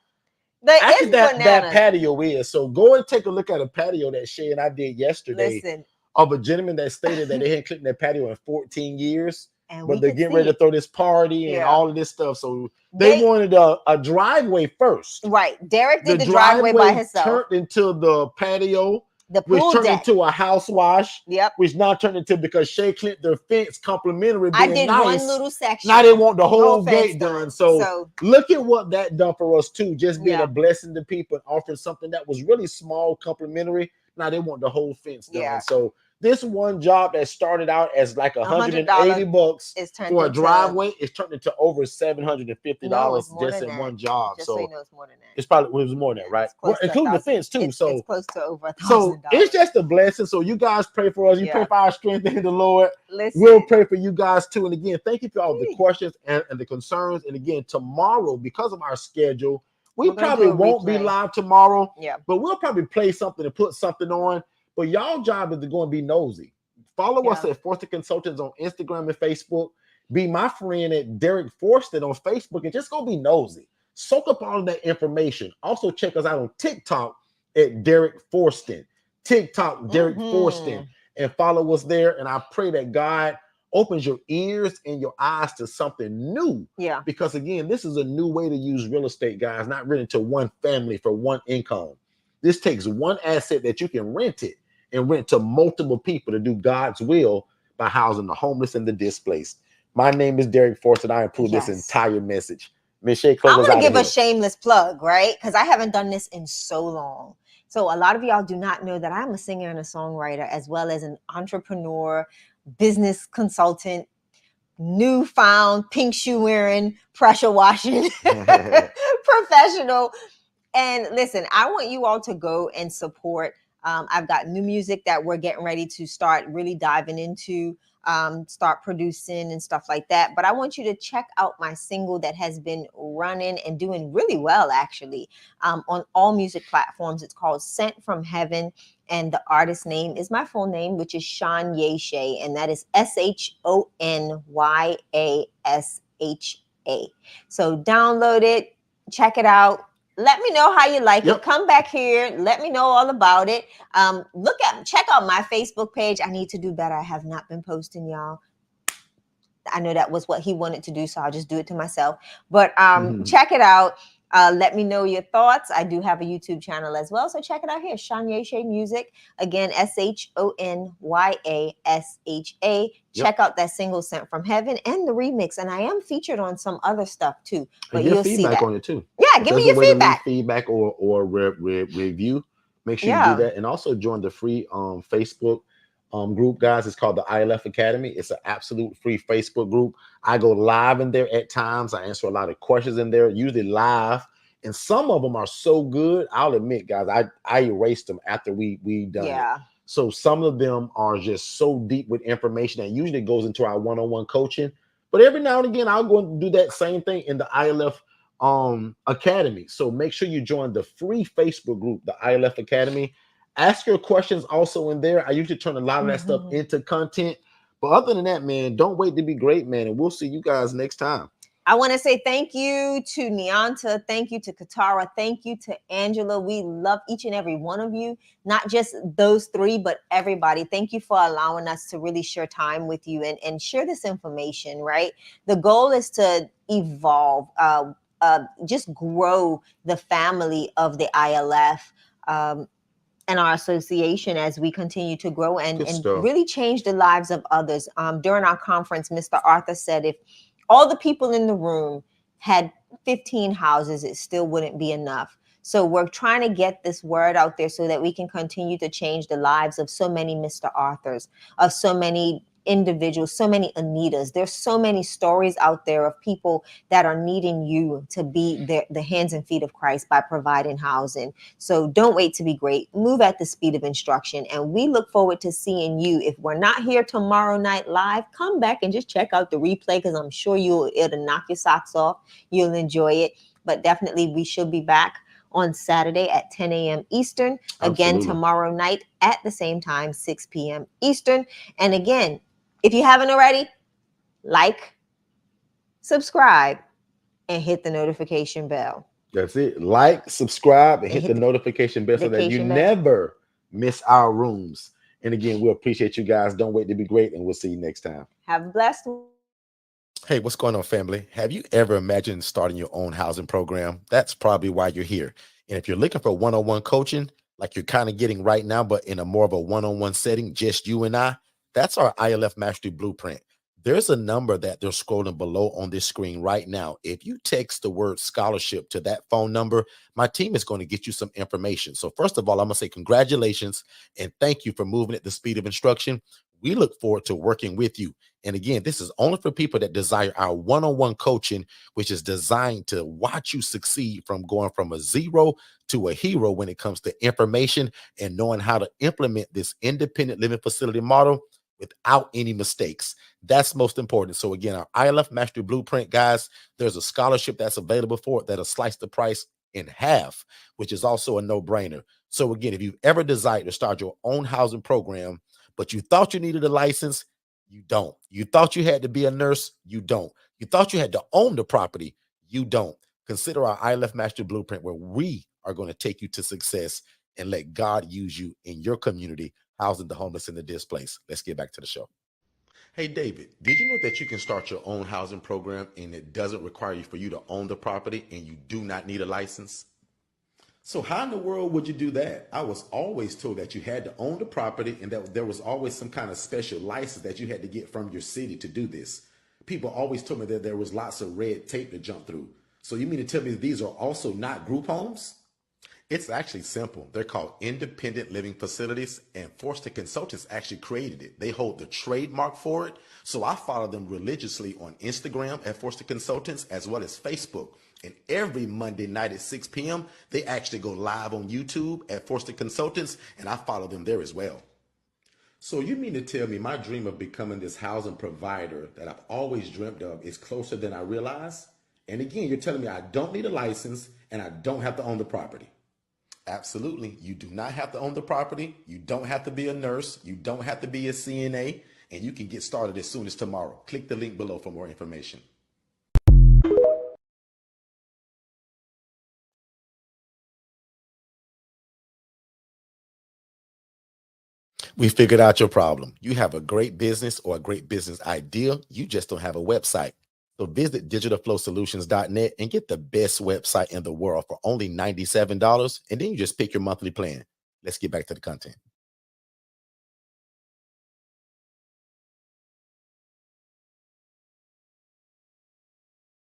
Actually, that patio is. So go and take a look at a patio that Shay and I did yesterday of a gentleman that stated that they hadn't clicked their patio in 14 years. But they're getting ready to throw this party and all of this stuff. So they wanted a driveway first. Right. Derek did the driveway by himself. Turned into the patio. The pool which turned into a house wash. Yep. Which now turned into, because Shay clipped their fence complimentary. I did one little section. Now they want the whole gate done. So look at what that done for us too. Just being a blessing to people and offering something that was really small, complimentary. Now they want the whole fence done. Yeah. So this one job that started out as like $180 for a driveway, it's turned into over $750 just in one job. Just so you know, it's more than that. It was more than that, right? Including the fence too. It's close to over $1,000. So it's just a blessing. So you guys pray for us. You pray for our strength in the Lord. Listen. We'll pray for you guys too. And again, thank you for all the questions and the concerns. And again, tomorrow, because of our schedule, we probably won't be live tomorrow. Yeah. But we'll probably play something and put something on. But y'all job is to go and be nosy. Follow us at Forster Consultants on Instagram and Facebook. Be my friend at Derek Forster on Facebook and just go be nosy. Soak up all of that information. Also check us out on TikTok at Derek Forston. TikTok, Derek Forston. And follow us there. And I pray that God opens your ears and your eyes to something new. Yeah. Because again, this is a new way to use real estate, guys. Not renting to one family for one income. This takes one asset that you can rent it and rent to multiple people to do God's will by housing the homeless and the displaced. My name is Derek Forster, and I approve this entire message. Ms. Shay, close us out. I'm going to give a shameless plug, right? Because I haven't done this in so long. So a lot of y'all do not know that I'm a singer and a songwriter, as well as an entrepreneur, business consultant, newfound pink shoe wearing, pressure washing professional. And listen, I want you all to go and support I've got new music that we're getting ready to start really diving into, start producing and stuff like that. But I want you to check out my single that has been running and doing really well, actually, on all music platforms. It's called Sent from Heaven. And the artist name is my full name, which is Shanyasha, and that is Shonyasha. So download it, check it out. Let me know how you like it. Come back here. Let me know all about it. Check out my Facebook page. I need to do better. I have not been posting, y'all. I know that was what he wanted to do, so I'll just do it to myself. But check it out. Let me know your thoughts. I do have a YouTube channel as well, so check it out here. Shanyasha Music. Again, Shonyasha. Check out that single Sent from Heaven and the remix. And I am featured on some other stuff too. But and you'll see that on it too. Yeah, give me your feedback. Feedback or review. Make sure you do that, and also join the free Facebook group, guys. It's called the ILF Academy. It's an absolute free Facebook group. I go live in there at times. I answer a lot of questions in there, usually live. And some of them are so good, I'll admit, guys, I erased them after we done it. So some of them are just so deep with information that usually goes into our one-on-one coaching. But every now and again, I'll go and do that same thing in the ILF Academy. So make sure you join the free Facebook group, the ILF Academy. Ask your questions also in there. I usually turn a lot of that stuff into content. But other than that, man, don't wait to be great, man. And we'll see you guys next time. I want to say thank you to Nianta. Thank you to Katara. Thank you to Angela. We love each and every one of you, not just those three, but everybody. Thank you for allowing us to really share time with you and share this information, right? The goal is to evolve, just grow the family of the ILF. And our association as we continue to grow and really change the lives of others. During our conference, Mr. Arthur said if all the people in the room had 15 houses, it still wouldn't be enough. So we're trying to get this word out there so that we can continue to change the lives of so many Mr. Arthurs, of so many individuals, so many Anitas. There's so many stories out there of people that are needing you to be the hands and feet of Christ by providing housing. So don't wait to be great. Move at the speed of instruction. And we look forward to seeing you. If we're not here tomorrow night live, come back and just check out the replay, because I'm sure it'll knock your socks off. You'll enjoy it. But definitely we should be back on Saturday at 10 a.m. Eastern. Again, tomorrow night at the same time, 6 p.m. Eastern. And again, if you haven't already, like, subscribe, and hit the notification bell. That's it. Like, subscribe, and hit the notification bell so that you never miss our rooms. And again, we appreciate you guys. Don't wait to be great, and we'll see you next time. Have a blessed one. Hey, what's going on, family? Have you ever imagined starting your own housing program? That's probably why you're here. And if you're looking for one-on-one coaching, like you're kind of getting right now, but in a more of a one-on-one setting, just you and I, that's our ILF Mastery Blueprint. There's a number that they're scrolling below on this screen right now. If you text the word scholarship to that phone number, my team is going to get you some information. So first of all, I'm going to say congratulations and thank you for moving at the speed of instruction. We look forward to working with you. And again, this is only for people that desire our one-on-one coaching, which is designed to watch you succeed from going from a zero to a hero when it comes to information and knowing how to implement this independent living facility model without any mistakes. That's most important. So again, our ILF Mastery Blueprint, guys, there's a scholarship that's available for it that'll slice the price in half, which is also a no-brainer. So again, if you've ever desired to start your own housing program, but you thought you needed a license, you don't. You thought you had to be a nurse, you don't. You thought you had to own the property, you don't. Consider our ILF Mastery Blueprint, where we are going to take you to success and let God use you in your community, housing the homeless and the displaced. Let's get back to the show. Hey, David, did you know that you can start your own housing program and it doesn't require you for you to own the property and you do not need a license? So how in the world would you do that? I was always told that you had to own the property and that there was always some kind of special license that you had to get from your city to do this. People always told me that there was lots of red tape to jump through. So you mean to tell me these are also not group homes? It's actually simple. They're called independent living facilities, and Forster Consultants actually created it. They hold the trademark for it. So I follow them religiously on Instagram at Forster Consultants, as well as Facebook. And every Monday night at 6 p.m., they actually go live on YouTube at Forster Consultants, and I follow them there as well. So you mean to tell me my dream of becoming this housing provider that I've always dreamt of is closer than I realize? And again, you're telling me I don't need a license and I don't have to own the property. Absolutely. You do not have to own the property. You don't have to be a nurse. You don't have to be a CNA. And you can get started as soon as tomorrow. Click the link below for more information. We figured out your problem. You have a great business or a great business idea. You just don't have a website. So visit digitalflowsolutions.net and get the best website in the world for only $97. And then you just pick your monthly plan. Let's get back to the content.